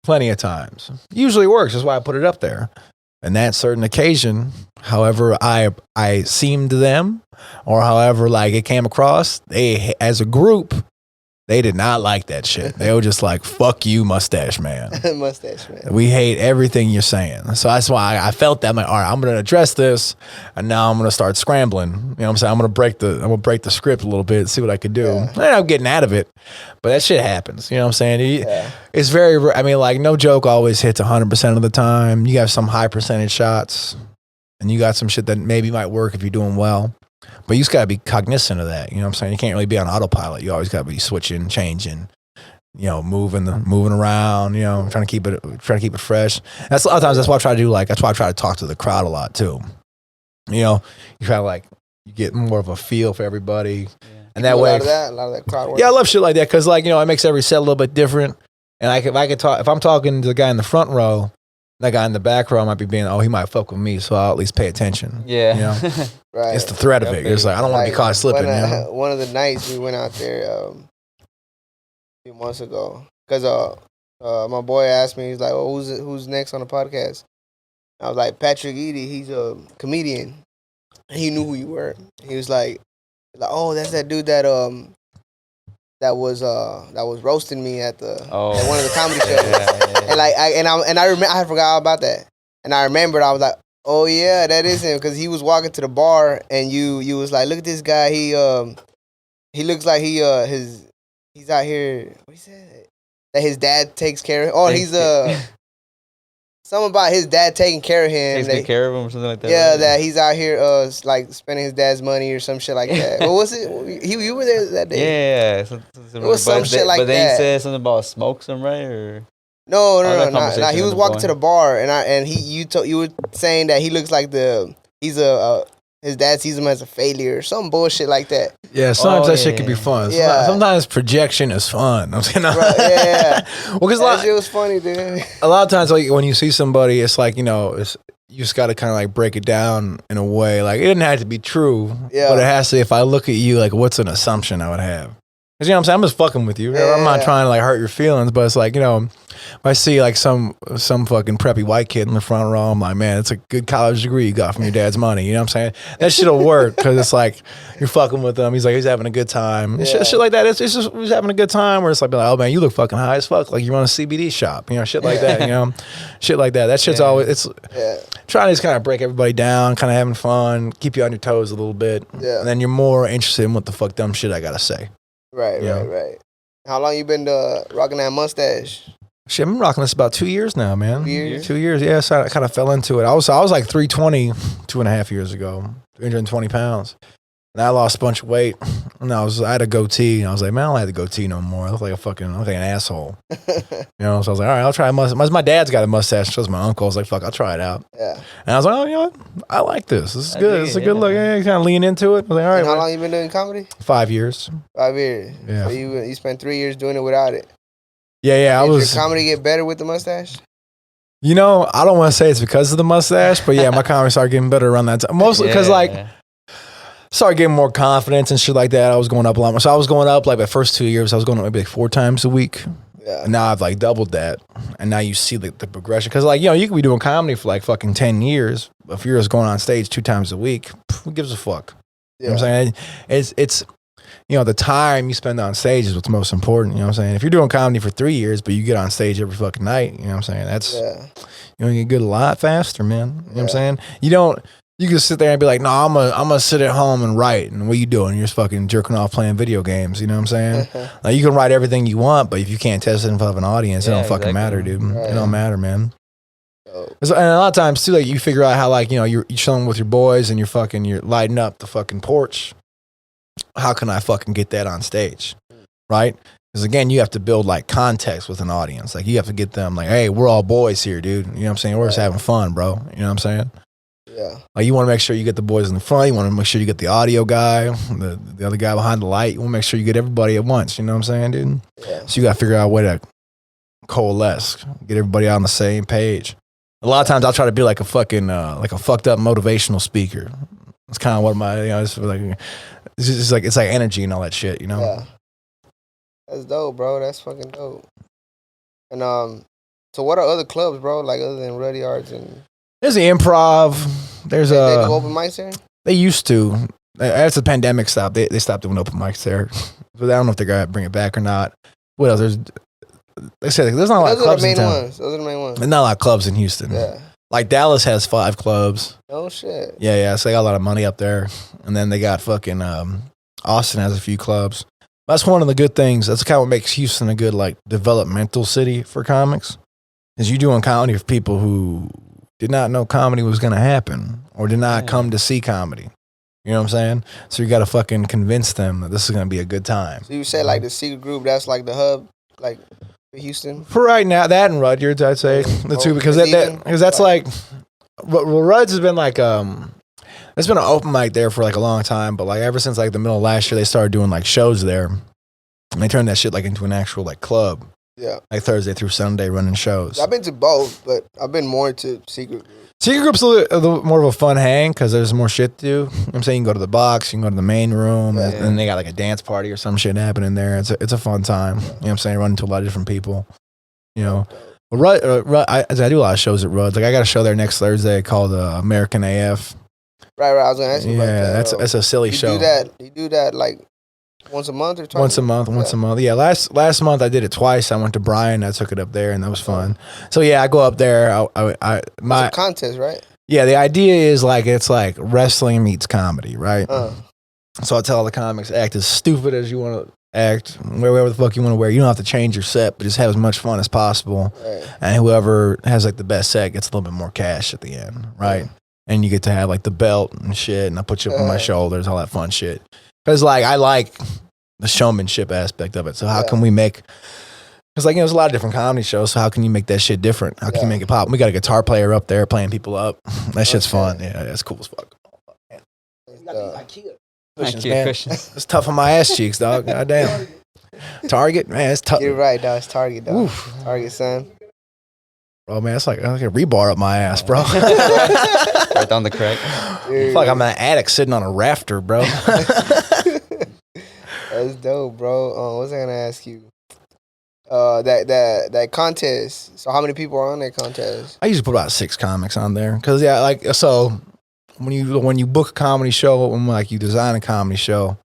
plenty of times. Usually works. That's why I put it up there. And that certain occasion, however I seemed to them or however like it came across, they as a group, they did not like that shit. They were just like, fuck you, mustache man. Mustache man. We hate everything you're saying. So that's why I felt that. I'm like, all right, I'm going to address this. And now I'm going to start scrambling. You know what I'm saying? I'm going to break the script a little bit, see what I could do. Yeah. And I'm getting out of it. But that shit happens. You know what I'm saying? It's very, I mean, like, no joke always hits 100% of the time. You have some high percentage shots. And you got some shit that maybe might work if you're doing well. But you just got to be cognizant of that. You know what I'm saying? You can't really be on autopilot. You always got to be switching, changing, you know, moving around, you know, trying to keep it fresh. That's a lot of times, that's what I try to do. Like, that's why I try to talk to the crowd a lot too. You know, you try to like, you get more of a feel for everybody. Yeah. And that way, a lot of that crowd work. Yeah, I love shit like that. Cause like, you know, it makes every set a little bit different. And if I'm talking to the guy in the front row, that guy in the back row might be being, he might fuck with me, so I'll at least pay attention. Yeah. You know? Right. It's the threat of it. It's like, I don't want to be caught slipping. One of the nights we went out there a few months ago, because my boy asked me, he's like, who's next on the podcast? I was like, Patrick Eady, he's a comedian. He knew who you were. He was like, oh, that's that dude that was roasting me at at one of the comedy shows. And I forgot about that. And I remembered, I was like, oh yeah, that is him, because he was walking to the bar and you was like, look at this guy, he looks like he's out here, what he said? that his dad takes care of. Oh, he's something about his dad taking care of him. Takes good care of him or something like that. Yeah, right? that he's out here like spending his dad's money or some shit like that. What was it? You were there that day? Yeah. It was some shit like But then that. he said something about smoke some, right? Or No, that nah. conversation He was ended up walking to going. the bar, and you were saying that he looks like his dad sees him as a failure or some bullshit like that. Yeah, sometimes Oh, that shit yeah. can be fun. Yeah. Sometimes projection is fun. I'm saying, Right, yeah. well, because That shit was funny, dude. a lot of times, like when you see somebody, it's like you just got to kind of like break it down in a way. Like it didn't have to be true, Yeah. but it has to. If I look at you, like what's an assumption I would have? Because you know what I'm saying, I'm just fucking with you. I'm not Yeah. trying to like hurt your feelings, but it's like if I see like some fucking preppy white kid in the front row, I'm like, man, it's a good college degree you got from your dad's money. You know what I'm saying? That shit'll work because it's like you're fucking with him. He's like, he's having a good time. Yeah. Shit like that. It's just he's having a good time. Where it's like, oh man, you look fucking high as fuck. Like you run a CBD shop. Shit like that. Shit like that. That shit's always trying to just kind of break everybody down, kind of having fun, keep you on your toes a little bit, Yeah. and then you're more interested in what the fuck dumb shit I gotta say. Right. How long you been rocking that mustache? Shit, I've been rocking this about 2 years now, man. 2 years? 2 years, yeah. So I kind of fell into it. I was like 320 2.5 years ago, 320 pounds. And I lost a bunch of weight. And I had a goatee. And I was like, man, I don't have the goatee no more. I look like an asshole. So I was like, all right, I'll try a mustache. My dad's got a mustache. So was my uncle. I was like, fuck, I'll try it out. Yeah. And I was like, oh, you know what? I like this. This is I good. dig This is it, a good yeah. look. Yeah, kind of lean into it. I was like, all right. And how man. long you been doing comedy? 5 years. 5 years. Yeah. So you spent 3 years doing it without it. Yeah, Did your comedy get better with the mustache? I don't want to say it's because of the mustache, but yeah, my comedy started getting better around that time. Mostly because started getting more confidence and shit like that. I was going up a lot more. So I was going up like the first 2 years, I was going up maybe like 4 times a week. Yeah. And now I've like doubled that. And now you see the progression. Because like, you could be doing comedy for like fucking 10 years. If you're just going on stage 2 times a week, who gives a fuck? You know what I'm saying? It's the time you spend on stage is what's most important. You know what I'm saying? If you're doing comedy for 3 years, but you get on stage every fucking night, you know what I'm saying? That's, you get good a lot faster, man. You know what I'm saying? You can sit there and be like, no, I'm gonna sit at home and write. And what are you doing? You're just fucking jerking off playing video games. You know what I'm saying? Like you can write everything you want, but if you can't test it in front of an audience, it don't fucking matter, dude. Right. It don't matter, man. And a lot of times too, like you figure out how like, you're chilling with your boys and you're lighting up the fucking porch. How can I fucking get that on stage? Right? Because again, you have to build like context with an audience. Like you have to get them like, hey, we're all boys here, dude. You know what I'm saying? We're just having fun, bro. You know what I'm saying? Yeah. Like you want to make sure you get the boys in the front. You want to make sure you get the audio guy, the other guy behind the light. You want to make sure you get everybody at once. You know what I'm saying, dude? Yeah. So you got to figure out a way to coalesce, get everybody on the same page. A lot of times I'll try to be like a fucking like a fucked up motivational speaker. It's kind of what it's like. It's like energy and all that shit. Yeah. That's dope, bro. That's fucking dope. And so what are other clubs, bro? Like other than RODAWGZ and There's the Improv. There's they do open mics there? They used to. After the pandemic stopped, they stopped doing open mics there. But I don't know if they're gonna bring it back or not. What else? There's not a lot of clubs in town. Those are the main ones. There's not a lot of clubs in Houston. Yeah. Like Dallas has 5 clubs. Oh shit. Yeah. So they got a lot of money up there, and then they got fucking Austin has a few clubs. That's one of the good things. That's kind of what makes Houston a good like developmental city for comics. Is you doing comedy for people who did not know comedy was going to happen or did not come to see comedy. You know what I'm saying? So you got to fucking convince them that this is going to be a good time. So you say like the secret group, that's like the hub, like for Houston? For right now, that and Rudyard's, I'd say the two because that's like Rudd's has been like there's been an open mic there for like a long time, but like ever since like the middle of last year, they started doing like shows there, and they turned that shit like into an actual like club. Yeah. Like Thursday through Sunday running shows. I've been to both, but I've been more to secret group. Secret group's a little more of a fun hang because there's more shit to do. You know what I'm saying? You can go to the box, you can go to the main room, and then they got like a dance party or some shit happening there. It's a fun time. You know what I'm saying? Run into a lot of different people. You know, but I do a lot of shows at Rudd's. Like I got a show there next Thursday called American AF. Right. I was gonna ask you about that. That's a silly show. You do that like once a month or twice? Once a month. Yeah, last month I did it twice. I went to Brian, I took it up there, and that was fun. So yeah, I go up there. It's a contest, right? Yeah, the idea is like it's like wrestling meets comedy, right? So I tell the comics, act as stupid as you want to act, wear whatever the fuck you want to wear. You don't have to change your set, but just have as much fun as possible. Right. And whoever has like the best set gets a little bit more cash at the end, right? Yeah. And you get to have like the belt and shit, and I put you up on my shoulders, all that fun shit. Because like I like the showmanship aspect of it. So how can we make? Because like there's a lot of different comedy shows. So how can you make that shit different? How can you make it pop? We got a guitar player up there playing people up. That shit's fun. Yeah, that's cool as fuck. Cushions. It's tough on my ass cheeks, dog. Goddamn. Target, man, it's tough. You're right, dog. It's Target, dog. Oof. Target, son. Bro, man, it's like a rebar up my ass, bro. Right down the crack. Fuck, I'm in an attic sitting on a rafter, bro. That's dope, bro. What was I gonna ask you? That contest. So how many people are on that contest? I usually put about 6 comics on there, cause so when you book a comedy show, when like you design a comedy show,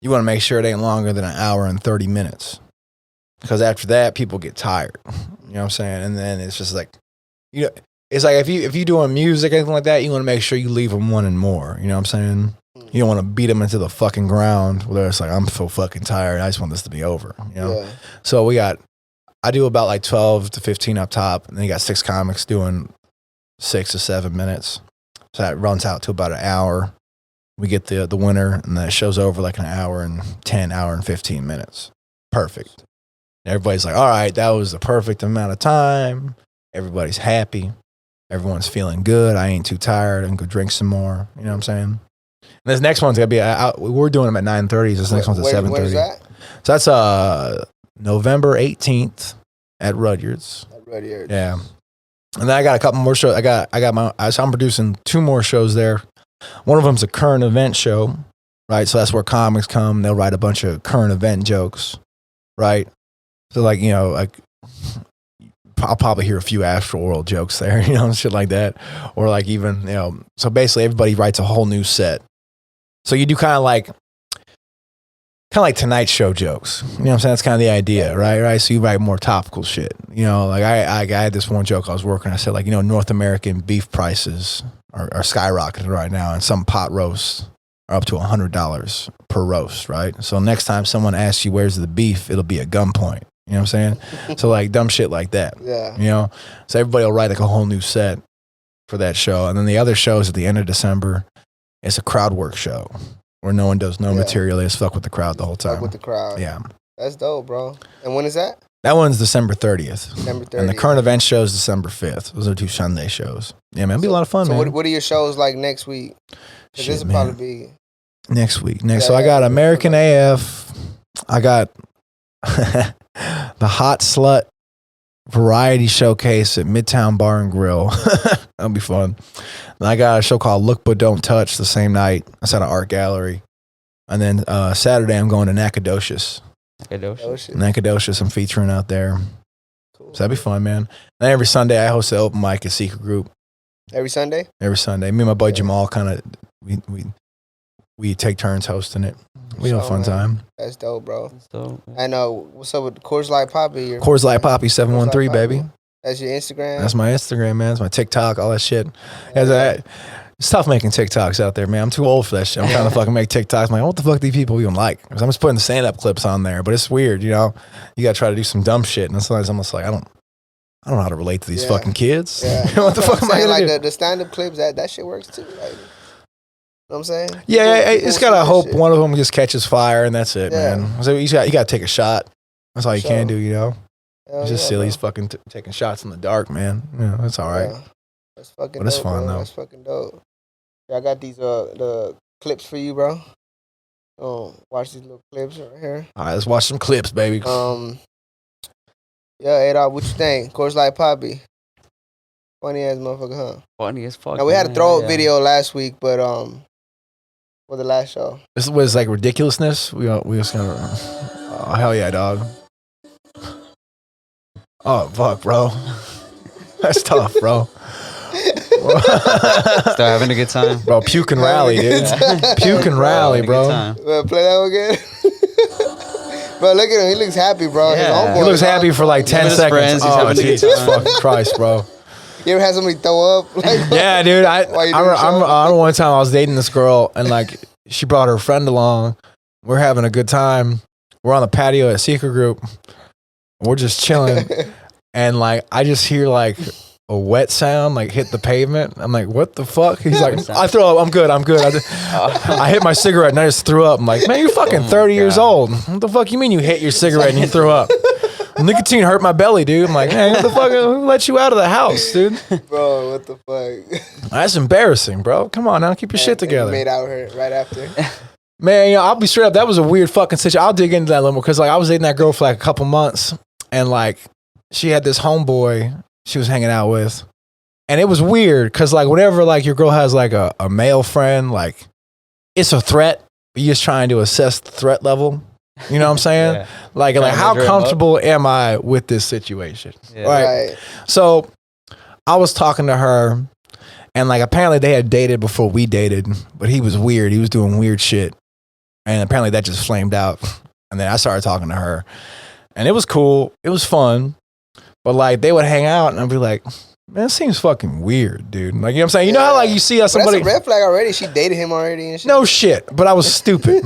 you want to make sure it ain't longer than an hour and 30 minutes, because after that people get tired. You know what I'm saying? And then it's just like, it's like if you doing music or anything like that, you want to make sure you leave them wanting more. You know what I'm saying? You don't want to beat them into the fucking ground where it's like, I'm so fucking tired, I just want this to be over. You know? Yeah. So I do about like 12 to 15 up top, and then you got 6 comics doing 6 to 7 minutes. So that runs out to about an hour. We get the winner, and the show's over like an hour and 15 minutes. Perfect. Everybody's like, all right, that was the perfect amount of time. Everybody's happy. Everyone's feeling good. I ain't too tired. I can go drink some more. You know what I'm saying? And this next one's going to be, we're doing them at 9:30. This next one's at 7:30. When is that? So that's November 18th at RODAWGZ. At RODAWGZ. Yeah. And then I got a couple more shows. I'm producing 2 more shows there. One of them's a current event show, right? So that's where comics come. They'll write a bunch of current event jokes, right? So like, like I'll probably hear a few Astral World jokes there, shit like that. Or like even, so basically everybody writes a whole new set. So you do kind of like Tonight Show jokes. You know what I'm saying? That's kind of the idea, right? So you write more topical shit. Like I had this one joke I was working. I said like, North American beef prices are skyrocketing right now, and some pot roasts are up to $100 per roast, right? So next time someone asks you where's the beef, it'll be a gunpoint. You know what I'm saying? So like dumb shit like that. Yeah. So everybody will write like a whole new set for that show. And then the other shows at the end of December, it's a crowd work show where no one does no material. They just fuck with the crowd the whole time. Fuck with the crowd. Yeah. That's dope, bro. And when is that? That one's December 30th. December 30th. And the current event show is December 5th. Those are 2 Sunday shows. Yeah, man. It'll be a lot of fun, man. So what are your shows like next week? Because this will probably be... Next week. So I got American AF. I got the Hot Slut Variety Showcase at Midtown Bar and Grill. That'll be fun. And I got a show called Look But Don't Touch the same night. That's at an art gallery. And then Saturday I'm going to Nacogdoches. Nacogdoches, I'm featuring out there. Cool. So that'd be fun, man. And every Sunday I host an open mic at Secret Group. Every Sunday? Every Sunday. Me and my boy Jamal kind of, we take turns hosting it. We have a fun time. That's dope, bro. That's dope. I know. What's up with Coorslight Papi? Coorslight Papi 713, baby. That's your Instagram? That's my Instagram, man. That's my TikTok, all that shit. It's tough making TikToks out there, man. I'm too old for that shit. I'm trying to fucking make TikToks. I'm like, what the fuck do these people even like? Because I'm just putting the stand-up clips on there, but it's weird, You got to try to do some dumb shit, and sometimes I'm just like, I don't know how to relate to these fucking kids. Yeah. What the fuck am I going to do? The stand-up clips, that shit works too. Like, you know what I'm saying? Yeah, it's got to hope one of them just catches fire, and that's it, man. So you got to take a shot. That's all you can do, It's just silly. He's fucking taking shots in the dark, man. That's all right. Yeah. That's fucking but it's dope, fun, bro. though. That's fucking dope. Yeah, I got these the clips for you, bro. Watch these little clips right here. All right, let's watch some clips, baby. Yeah, A-Dog, what you think? Coorslight Papi. Funny ass motherfucker, huh? Funny as fuck. Now, we had a throw up video last week, but for the last show. This was like ridiculousness. We just gonna. Oh hell yeah, dog. Oh fuck, bro. That's tough, bro. Start having a good time, bro. Puke and rally, dude. Puke and rally, bro. Play that one again. Bro, look at him. He looks happy, bro. Yeah. He looks happy for like 10 seconds. Oh, Jesus fucking Christ, bro. You ever had somebody throw up? Like, yeah, dude. I remember one time I was dating this girl, and like she brought her friend along. We're having a good time, we're on the patio at Secret Group. We're just chilling. And like, I just hear like a wet sound, like hit the pavement. I'm like, what the fuck? He's like, I throw up. I'm good. I hit my cigarette and I just threw up. I'm like, man, you're fucking 30 years old. What the fuck you mean you hit your cigarette and you threw up? Nicotine hurt my belly, dude. I'm like, man, what the fuck? Who let you out of the house, dude? Bro, what the fuck? That's embarrassing, bro. Come on now, keep your shit together. Made out her right after. Man, you know, I'll be straight up. That was a weird fucking situation. I'll dig into that a little more because like I was dating that girl for like a couple months, and like she had this homeboy she was hanging out with, and it was weird because like whenever like your girl has like a male friend, like it's a threat. You're just trying to assess the threat level. You know what I'm saying? Yeah. Like how comfortable am I with this situation? Yeah. Right. So I was talking to her, and like apparently they had dated before we dated, but he was weird. He was doing weird shit, and apparently that just flamed out. And then I started talking to her, and it was cool. It was fun, but like they would hang out, and I'd be like, man, it seems fucking weird, dude. Like, you know what I'm saying? You know how like you see how somebody... That's a red flag already. She dated him already and shit. No shit, but I was stupid.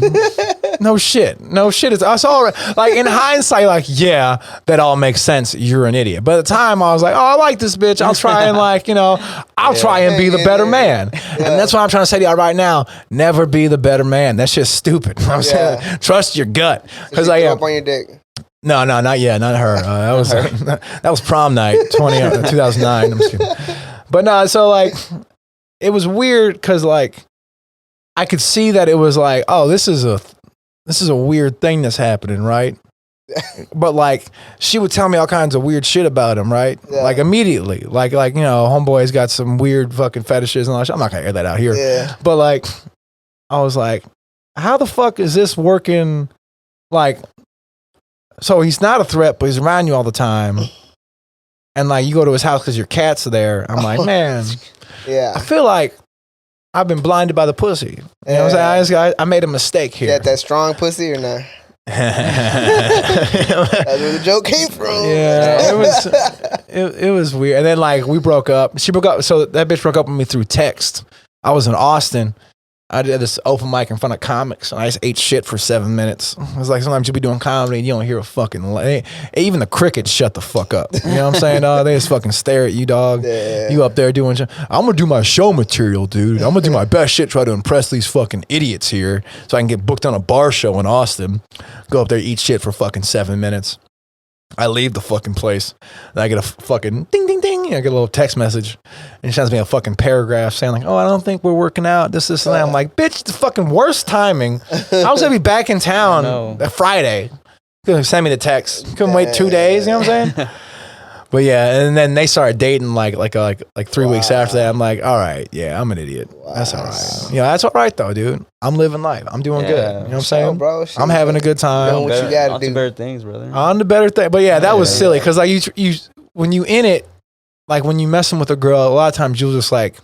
No shit. It's all right. Like in hindsight, like, yeah, that all makes sense. You're an idiot. But at the time I was like, oh, I like this bitch. I'll try and like, you know, I'll try and be the better man. And that's what I'm trying to say to y'all right now. Never be the better man. That's just stupid. You know what I'm saying? Trust your gut. Because So I up on your dick. No, not yet. Not her. That was prom night, 2009. I'm just kidding. But no, so like, it was weird because like, I could see that it was like, oh, this is a weird thing that's happening, right? But like, she would tell me all kinds of weird shit about him, right? Yeah. Like immediately, like you know, homeboy's got some weird fucking fetishes and all that shit. I'm not gonna air that out here. Yeah. But like, I was like, how the fuck is this working? Like, so he's not a threat, but he's around you all the time. And like, you go to his house because your cat's there. I'm like, man, Yeah. I feel like I've been blinded by the pussy. You know what I'm saying? I made a mistake here. You got that strong pussy or not? That's where the joke came from. Yeah, it was weird. And then like we broke up. She broke up. So that bitch broke up with me through text. I was in Austin. I did this open mic in front of comics, and I just ate shit for 7 minutes. It was like sometimes you be doing comedy and you don't hear a fucking... even the crickets shut the fuck up. You know what I'm saying, dog? They just fucking stare at you, dog. Yeah. You up there doing... I'm going to do my show material, dude. I'm going to do my best shit, try to impress these fucking idiots here so I can get booked on a bar show in Austin. Go up there, eat shit for fucking 7 minutes. I leave the fucking place, and I get a fucking ding, ding, ding. I get a little text message, and she sends me a fucking paragraph saying like, oh, I don't think we're working out, this, and that. I'm like, bitch, it's the fucking worst timing. I was going to be back in town that Friday. Couldn't send me the text. Couldn't wait 2 days, you know what I'm saying? But yeah, and then they started dating like 3 weeks after that. I'm like, all right, yeah, I'm an idiot. That's all right. Yeah, that's all right though, dude. I'm living life. I'm doing good. You know what I'm saying? Bro, I'm having a good time. Doing what you gotta On do. to better things, brother. On the better thing. But yeah, that was silly because like you when you in it, like when you messing with a girl, a lot of times you'll just like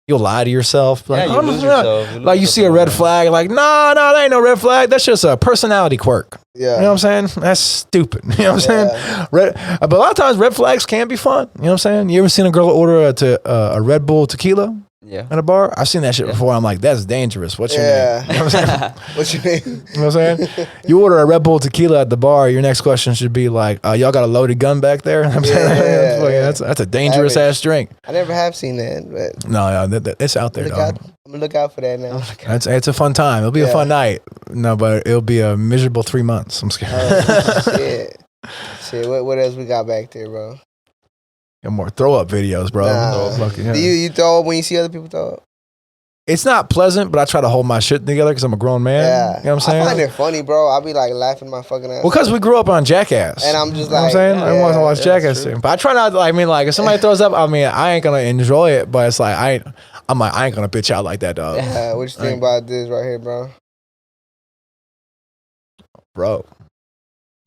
you'll lie to yourself. Like, you lose yourself. Like you see a red flag, like, no, that ain't no red flag. That's just a personality quirk. Yeah. You know what I'm saying? That's stupid. You know what I'm saying? But a lot of times red flags can be fun. You know what I'm saying? You ever seen a girl order a Red Bull tequila? Yeah. At a bar? I've seen that shit before. I'm like, that's dangerous. What's your name? You know what I'm saying? What's your name? You know what I'm saying? You order a Red Bull tequila at the bar, your next question should be like, y'all got a loaded gun back there? I'm saying? That's a dangerous ass drink. I never have seen that, but No, it's out there, dog. I'm gonna look out for that now. It's a fun time. It'll be a fun night. No, but it'll be a miserable 3 months. I'm scared. Shit. What else we got back there, bro? Got more throw up videos, bro. Nah. Do you throw up when you see other people throw up? It's not pleasant, but I try to hold my shit together because I'm a grown man. Yeah. You know what I'm saying? I find it funny, bro. I'll be like laughing my fucking ass. Well, because we grew up on Jackass. And I'm just you know like, what I'm saying? I want to watch Jackass. true. But I try not to, I mean, like, if somebody throws up, I mean, I ain't going to enjoy it, but it's like, I ain't going to bitch out like that, dog. What you think about this right here, bro? Bro.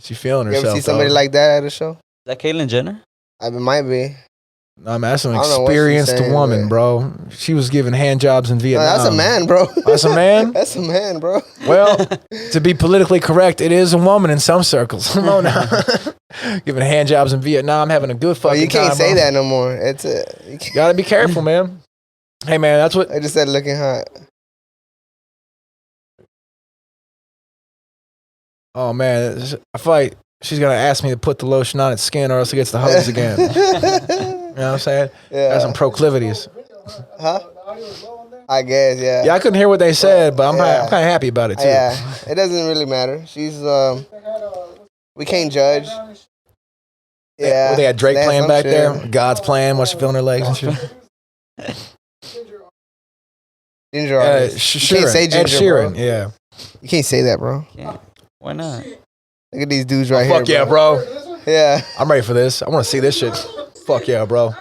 She feeling You herself. ever see somebody dog. like that at a show? Is that Caitlyn Jenner? It might be. I'm asking an I don't know what she's experienced saying, woman, but- bro. She was giving hand jobs in No, Vietnam. that's a man, bro. That's a man? That's a man, bro. Well, to be politically correct, it is a woman in some circles. Come on now. Giving hand jobs in Vietnam, having a good Oh, fucking you can't time, say bro. that no more. It's a. Gotta be careful, man. Hey, man, that's what... I just said looking hot. Oh man, I feel like she's gonna ask me to put the lotion on its skin, or else it gets the hugs again. You know what I'm saying? Yeah. Got some proclivities. Huh? I guess, yeah. Yeah, I couldn't hear what they said, but I'm kind of happy about it too. Yeah, it doesn't really matter. She's we can't judge. Yeah. What, they had Drake playing back shit. there. God's plan. While she feeling her legs and shit. Ginger artist. You can't say Ed ginger, Sheeran. bro. Yeah. You can't say that, bro. Why not? Look at these dudes right here. Fuck yeah, bro. Yeah. I'm ready for this. I want to see this shit. Fuck yeah, bro.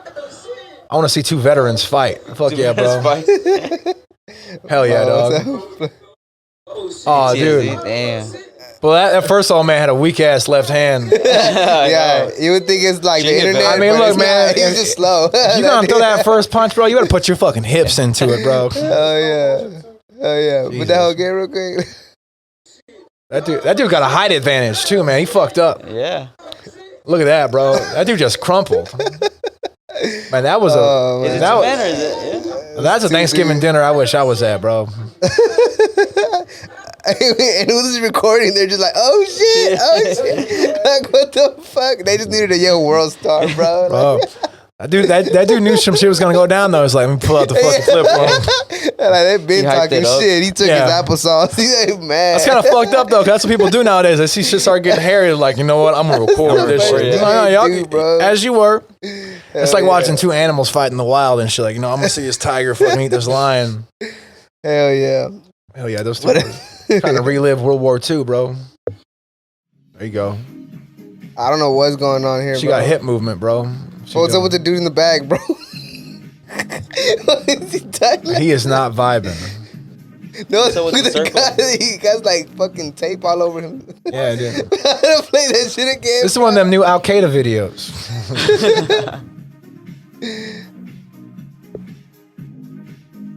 I want to see two veterans fight. Fuck yeah, bro. Hell yeah, dog. Oh, dude. Damn. Well, that first old man had a weak ass left hand. Yeah, you would think it's like the internet. I mean, but look, it's man, not. He's just slow. You gonna throw that first punch, bro? You better put your fucking hips into it, bro. Oh yeah. Oh yeah. Jesus. Put that whole game real quick. That dude got a height advantage too, man. He fucked up. Yeah. Look at that, bro. That dude just crumpled. Man, that was a. Is it that too was- bad or is it? Yeah. That's a Thanksgiving dinner I wish I was at, bro. And who's recording? They're just like, oh shit, oh shit. Like, what the fuck? They just needed a young world star, bro. Bro, that dude knew some shit was gonna go down though. It's like, let me pull out the fucking flip phone. Like, they've been He hyped talking it up. shit. He took Yeah. his applesauce. He's like, man. That's kind of fucked up though, 'cause that's what people do nowadays. They see shit start getting hairy, like, you know what? I'm gonna record this shit. Yeah. It's like, no, y'all, Dude, bro. as you were. It's like Hell watching two animals fight in the wild and shit. Like, you know, I'm gonna see this tiger fucking eat this lion. Hell yeah. Hell yeah, those two trying to relive World War II, bro. There you go. I don't know what's going on here, She bro. got hip movement, bro. What's up with the dude in the bag, bro? What is he talking about? He is not vibing. No, So look with at the the circle? guy. He got like fucking tape all over him. Yeah, dude. I gotta play that shit again. This is one of them new Al Qaeda videos.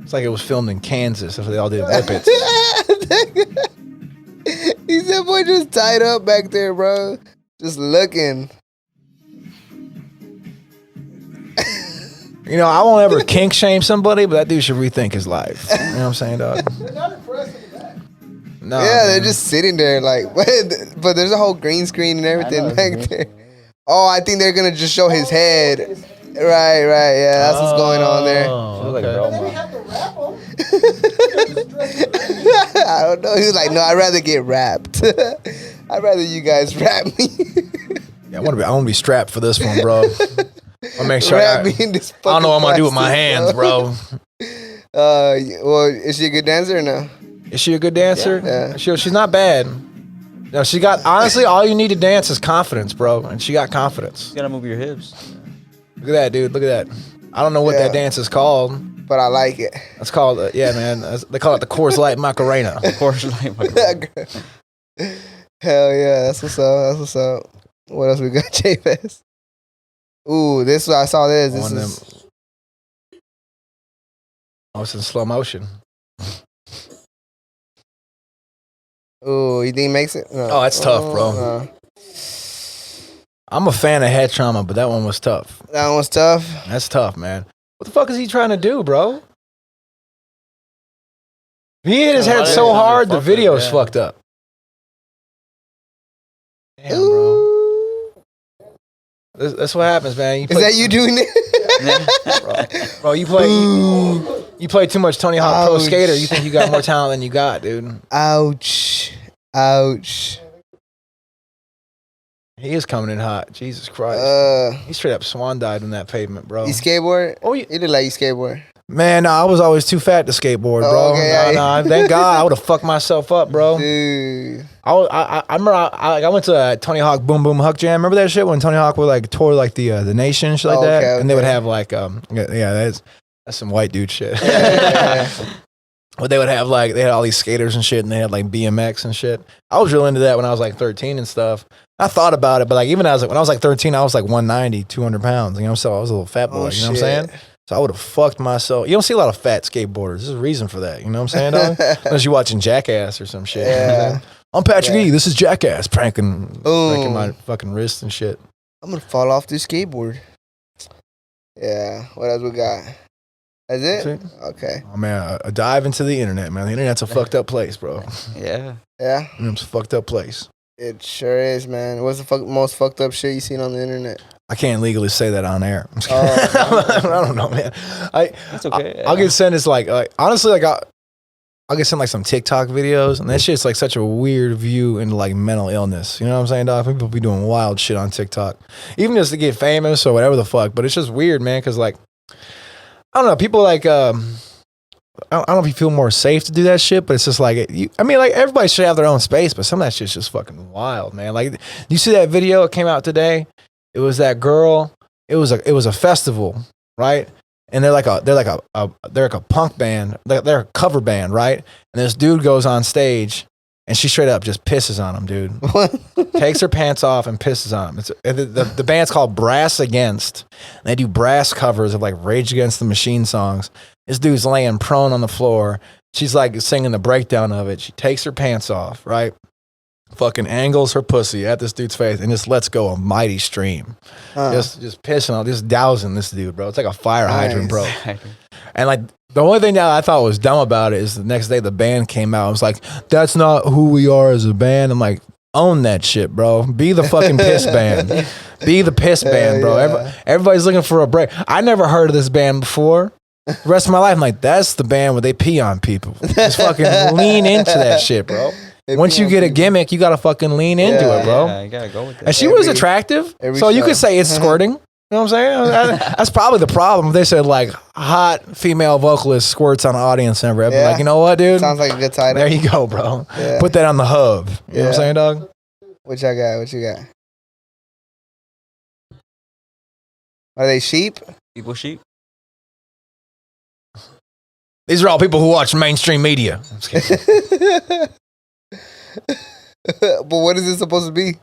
It's like it was filmed in Kansas. If they all did whippets. He's that boy just tied up back there, bro. Just looking. You know, I won't ever kink shame somebody, but that dude should rethink his life. You know what I'm saying, dog? No, Yeah, they're man. just sitting there like, but there's a whole green screen and everything know, back there. Oh, I think they're gonna just show his head. Right, yeah, that's what's going on there. She look like a Velma. I don't know. He was like, no, I'd rather get wrapped. I'd rather you guys wrap me. Yeah, I want to be strapped for this one, bro. I'll make sure. Wrap me in this I don't know what I'm gonna do with my plastic, hands, bro. Well, is she a good dancer or no? Is she a good dancer? Yeah. She's not bad. No, she got, honestly, all you need to dance is confidence, bro. And she got confidence. You gotta move your hips. Look at that, dude. Look at that. I don't know what Yeah. that dance is called. But I like it. That's called, yeah, man. They call it the Coors Light Macarena. Of course, like my Hell yeah, that's what's up. That's what's up. What else we got, J-Fest? Ooh, this I saw this. This On them. is Oh, it's in slow motion. ooh, you think he makes it? No. Oh, that's tough, bro. No. I'm a fan of head trauma, but that one was tough. That one's tough. That's tough, man. What the fuck is he trying to do, bro? He hit his Yeah, head why so did he hard, the fuck it? video's Yeah. fucked up. Damn, bro. Ooh. That's what happens, man. You Is that you doing it? bro, you play too much Tony Hawk Pro Ouch. Skater. You think you got more talent than you got, dude. Ouch. Ouch. He is coming in hot. Jesus Christ. He straight up swan died on that pavement, bro. You skateboard? Oh, yeah. You look like you skateboard. Man, no, I was always too fat to skateboard, bro. Oh, okay, No, thank God. I would have fucked myself up, bro. Dude. I remember I went to a Tony Hawk Boom Boom Huck Jam. Remember that shit when Tony Hawk would like tour like the nation and shit like Oh, that, okay, and they would okay. have like that's some white dude shit. Yeah. But they would have like they had all these skaters and shit, and they had like BMX and shit. I was real into that when I was like 13 and stuff. I thought about it, but like even when I was like 13, I was like 190, 200 pounds. You know, so I was a little fat boy. Oh, you know what I'm shit. saying? So I would have fucked myself. You don't see a lot of fat skateboarders. There's a reason for that. You know what I'm saying, dog? Unless you're watching Jackass or some shit. You know what I'm Yeah. saying? I'm Patrick Yeah. Eady. This is Jackass pranking Boom. my fucking wrist and shit. I'm gonna fall off this skateboard. Yeah. What else we got? That's it? That's it. Okay. Oh man, a dive into the internet, man. The internet's a fucked up place, bro. Yeah. Yeah. It's a fucked up place. It sure is, man. What's the most fucked up shit you seen on the internet? I can't legally say that on air. Oh, I don't know, man. That's okay. I'll get sent as like honestly, like I'll get sent like some TikTok videos, and that shit's like such a weird view into like mental illness. You know what I'm saying, dog? People be doing wild shit on TikTok, even just to get famous or whatever the fuck. But it's just weird, man, because like I don't know, people like I don't know if you feel more safe to do that shit, but it's just like I mean, like everybody should have their own space, but some of that shit's just fucking wild, man. Like you see that video? It came out today. It was that girl. It was a festival, right? And they're like a punk band. They're a cover band, right? And this dude goes on stage, and she straight up just pisses on him, dude. Takes her pants off and pisses on him. The band's called Brass Against. And they do brass covers of like Rage Against the Machine songs. This dude's laying prone on the floor. She's like singing the breakdown of it. She takes her pants off, right? Fucking angles her pussy at this dude's face and just lets go a mighty stream. Just pissing on, just dousing this dude, bro. It's like a fire hydrant, bro. And like the only thing that I thought was dumb about it is the next day the band came out. I was like, that's not who we are as a band. I'm like, own that shit, bro. Be the fucking piss band. Be the piss band, bro. Yeah. Everybody's looking for a break. I never heard of this band before. The rest of my life, I'm like, that's the band where they pee on people. Just fucking lean into that shit, bro. Once you get a gimmick, you gotta fucking lean into it, bro. Yeah, you gotta go with it. And she was attractive, so you could say it's squirting. You know what I'm saying? That's probably the problem. If they said like hot female vocalist squirts on an audience member, I'd be like, you know what, dude? Sounds like a good title. There you go, bro. Yeah. Put that on the hub. You know what I'm saying, dog? What y'all got? What you got? Are they sheep? People sheep. These are all people who watch mainstream media. I'm just kidding. But what is it supposed to be?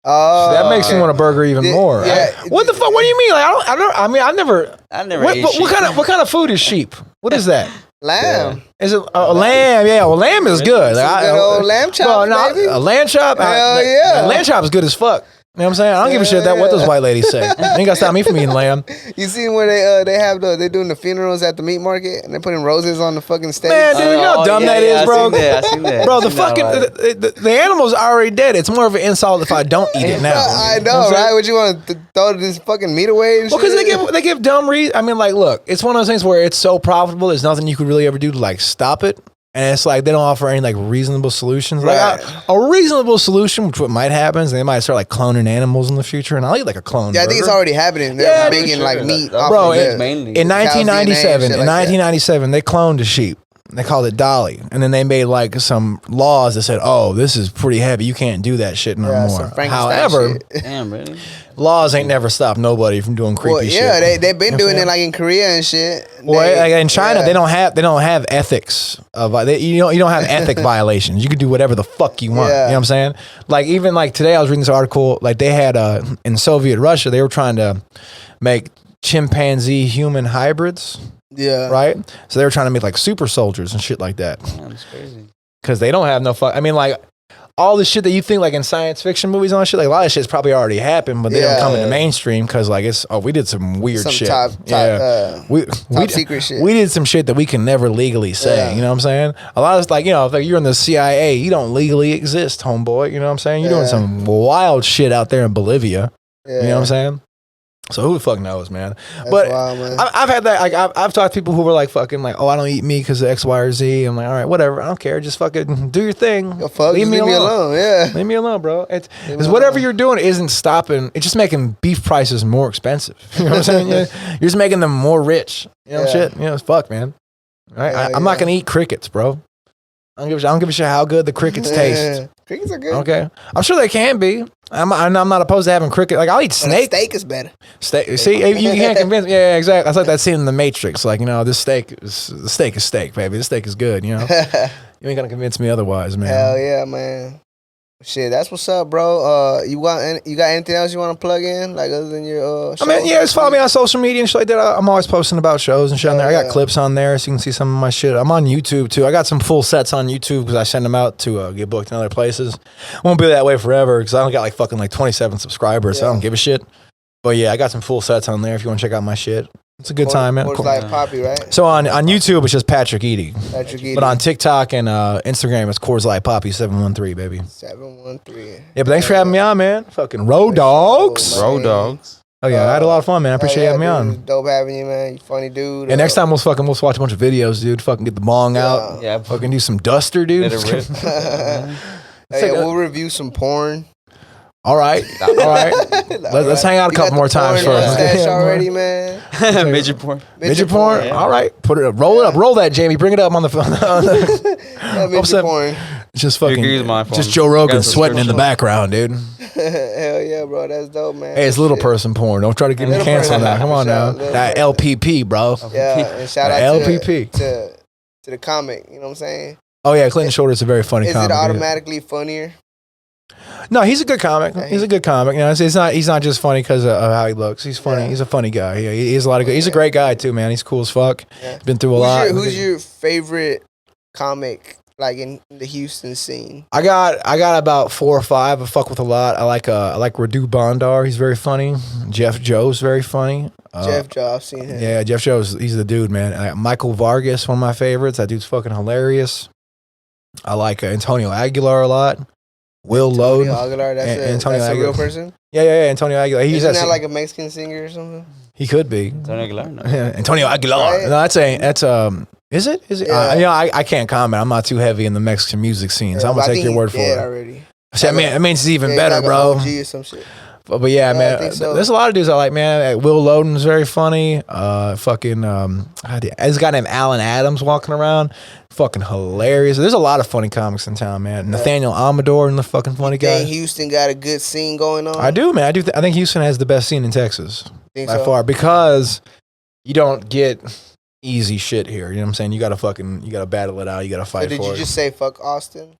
That makes me want a burger even more. Yeah. What the fuck? What do you mean? Like, I never. I never ate sheep. What kind of food is sheep? What is that? Lamb. Is it a lamb? Yeah, well, lamb is good. Some good old lamb chop, baby. A lamb chop. Hell yeah. A lamb chop is good as fuck. You know what I'm saying? I don't give a shit that what those white ladies say. They ain't gotta stop me from eating lamb. You seen where they're doing the funerals at the meat market and they're putting roses on the fucking stage? Man, dude, you know how dumb that is, bro. I seen that. Bro, the animal's already dead. It's more of an insult if I don't eat it now. I know, right? What you want to throw this fucking meat away and Well, shit? because they give dumb reasons. I mean, like, look, it's one of those things where it's so profitable, there's nothing you could really ever do to like stop it. And it's like they don't offer any like reasonable solutions. Like a reasonable solution, which what might happen is they might start like cloning animals in the future, and I'll eat like a clone. Yeah, I think it's already happening. They're making like meat, bro. off In 1997, they cloned a sheep. They called it Dolly, and then they made like some laws that said, "Oh, this is pretty heavy. You can't do that shit no more." However, damn, really? Laws ain't never stopped nobody from doing creepy shit. Yeah, they've been doing it like in Korea and shit. Well, like in China, they don't have ethics of you don't have ethic violations. You can do whatever the fuck you want. You know what I'm saying? Like even like today, I was reading this article. Like they had in Soviet Russia, they were trying to make chimpanzee human hybrids. Yeah. Right? So they were trying to make like super soldiers and shit like that. Damn, that's crazy. Because they don't have no fuck. I mean, like all the shit that you think like in science fiction movies and all that shit, like a lot of shit's probably already happened, but they don't come into mainstream because like we did some weird shit. Top secret shit. We did some shit that we can never legally say. You know what I'm saying? A lot of like, if like you're in the CIA, you don't legally exist, homeboy. You know what I'm saying? You're doing some wild shit out there in Bolivia. You know what I'm saying? So who the fuck knows, man? That's but wild, man. I've had that. Like I've talked to people who were like fucking like, oh, I don't eat meat because of X, Y, or Z. I'm like, all right, whatever. I don't care. Just fucking do your thing. Leave me alone. Yeah, leave me alone, bro. Because whatever you're doing isn't stopping. It's just making beef prices more expensive. You know what I'm saying? You're just making them more rich. You know shit. It's fuck, man. All right, I'm not gonna eat crickets, bro. I don't give a shit how good the crickets taste. Crickets are good. Okay, I'm sure they can be. I'm not opposed to having cricket. Like I'll eat snake. Steak is better. Steak. See, you can't convince me. Yeah, exactly. That's like that scene in The Matrix. Like this steak is steak, baby. This steak is good. You know, you ain't gonna convince me otherwise, man. Hell yeah, man. Shit, that's what's up, bro. You got anything else you want to plug in, like other than your? Shows? I mean, just follow me on social media and shit like that. I'm always posting about shows and shit on there. I got clips on there, so you can see some of my shit. I'm on YouTube too. I got some full sets on YouTube because I send them out to get booked in other places. Won't be that way forever because I don't got like fucking like 27 subscribers, so I don't give a shit. But yeah, I got some full sets on there if you want to check out my shit. It's a good time, man. Coors Light Papi, right? So on YouTube, it's just Patrick Eady. Patrick Eady. But on TikTok and Instagram, it's Coors Light Papi 713, baby. 713. Yeah, but thanks for having me on, man. Fucking RODAWGZ. RODAWGZ. Oh yeah, I had a lot of fun, man. I appreciate you having me on. Dope having you, man. You funny dude. And next time we'll watch a bunch of videos, dude. Fucking get the bong out. Yeah. Fucking do some duster, dude. Let it rip. Hey, we'll review some porn. All right. Let's hang out a couple more times first. Mustache already, man. Midget porn. Midget porn. Yeah. All right, put it up. Roll it up. Roll that, Jamie. Bring it up on the phone. Yeah, midget porn. Just fucking. Here's my phone. Just Joe Rogan Got sweating in the background, dude. Hell yeah, bro. That's dope, man. Hey, it's little person porn. Don't try to get me canceled now. Come on now. That LPP, bro. Yeah, and shout out LPP to the comic. You know what I'm saying? Oh yeah, Clinton Shorter's a very funny comic. Is it automatically funnier? No, he's a good comic. Yeah, He's a good comic. You know, he's not just funny because of how he looks. He's funny. Yeah. He's a funny guy. Yeah, he's a lot of good. He's a great guy too, man. He's cool as fuck. Yeah. Been through a lot. Who's your favorite comic, like in the Houston scene? I got about 4 or 5. I fuck with a lot. I like Radu Bondar. He's very funny. Jeff Joe's very funny. Jeff Joe, I've seen him. Yeah, Jeff Joe's he's the dude, man. Michael Vargas, one of my favorites. That dude's fucking hilarious. I like Antonio Aguilar a lot. Will Load. Aguilar, that's a real person? Yeah, Antonio Aguilar. Isn't that like a Mexican singer or something? He could be. Antonio Aguilar? No. Antonio Aguilar. Right? No, that's is it? Yeah. I can't comment. I'm not too heavy in the Mexican music scene, so I'm gonna take your word for it. Already. See, it means it's even better, like bro. OG or some shit. But yeah, man, I think so. there's a lot of dudes I like, man. Will Loden's very funny. There's a guy named Alan Adams walking around, fucking hilarious. There's a lot of funny comics in town, man. Nathaniel Amador and the fucking funny guy. Houston got a good scene going on. I do, man. I think Houston has the best scene in Texas by far because you don't get easy shit here. You know what I'm saying? You gotta battle it out. You gotta fight for it. Did you just say fuck Austin?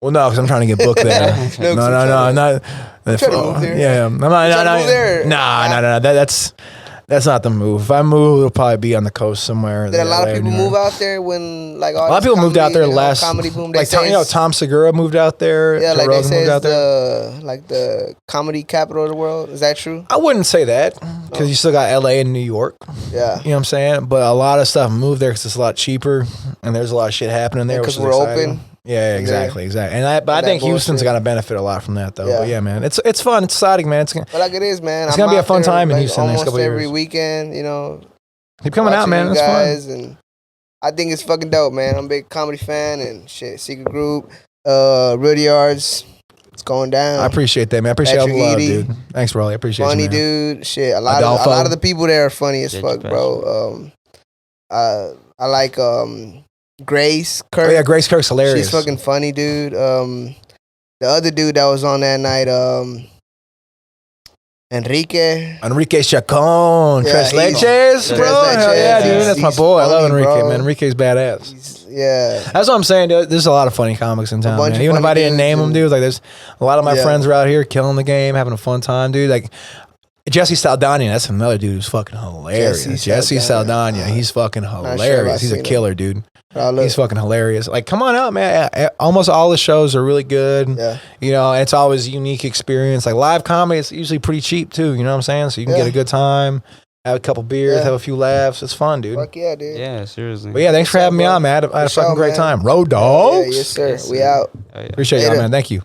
Well, no, because I'm trying to get booked there. no, I'm not. I'm trying to move there. Yeah, I'm not. That's not the move. If I move, it'll probably be on the coast somewhere. Did a lot of people move out there when like all a lot of people moved out there last comedy boom? Like Tom Segura moved out there. Yeah, like they say it's the comedy capital of the world. Is that true? I wouldn't say that because you still got L.A. and New York. Yeah, you know what I'm saying. But a lot of stuff moved there because it's a lot cheaper and there's a lot of shit happening there. Because we're open. Yeah, exactly. And I think Houston's got to benefit a lot from that, though. Yeah. But yeah, man, it's fun. It's exciting, man. But like it is, man. It's gonna be a fun time in Houston next couple of years. Every weekend, you know. Keep coming out, man. It's fun. And I think it's fucking dope, man. I'm a big comedy fan and shit. Secret Group, RODAWGZ. It's going down. I appreciate that, man. I appreciate all the love, dude. Thanks, bro. I appreciate funny you, man. Dude. Shit. A lot of the people there are funny as fuck, bro. I like Grace Kirk. Oh yeah, Grace Kirk's hilarious. She's fucking funny, dude. The other dude that was on that night, Enrique Chacon. Tres Leches, bro. Hell yeah, dude. That's my boy. I love Enrique, man. Enrique's badass. Yeah. That's what I'm saying, dude. There's a lot of funny comics in town, man. Even if I didn't name them, dude, like there's a lot of my friends are out here killing the game, having a fun time, dude. Like Jesse Saldana, that's another dude who's fucking hilarious. Jesse Saldana, he's fucking hilarious. He's a killer, dude. He's fucking hilarious. Like, come on out, man. Almost all the shows are really good. Yeah. You know, and it's always a unique experience. Like live comedy, it's usually pretty cheap too. You know what I'm saying? So you can get a good time, have a couple beers, have a few laughs. It's fun, dude. Fuck yeah, dude. Yeah, seriously. But yeah, thanks for having me on, man. I had a fucking great time. RODAWGZ. Yes, sir. We out. Appreciate y'all, man. Thank you.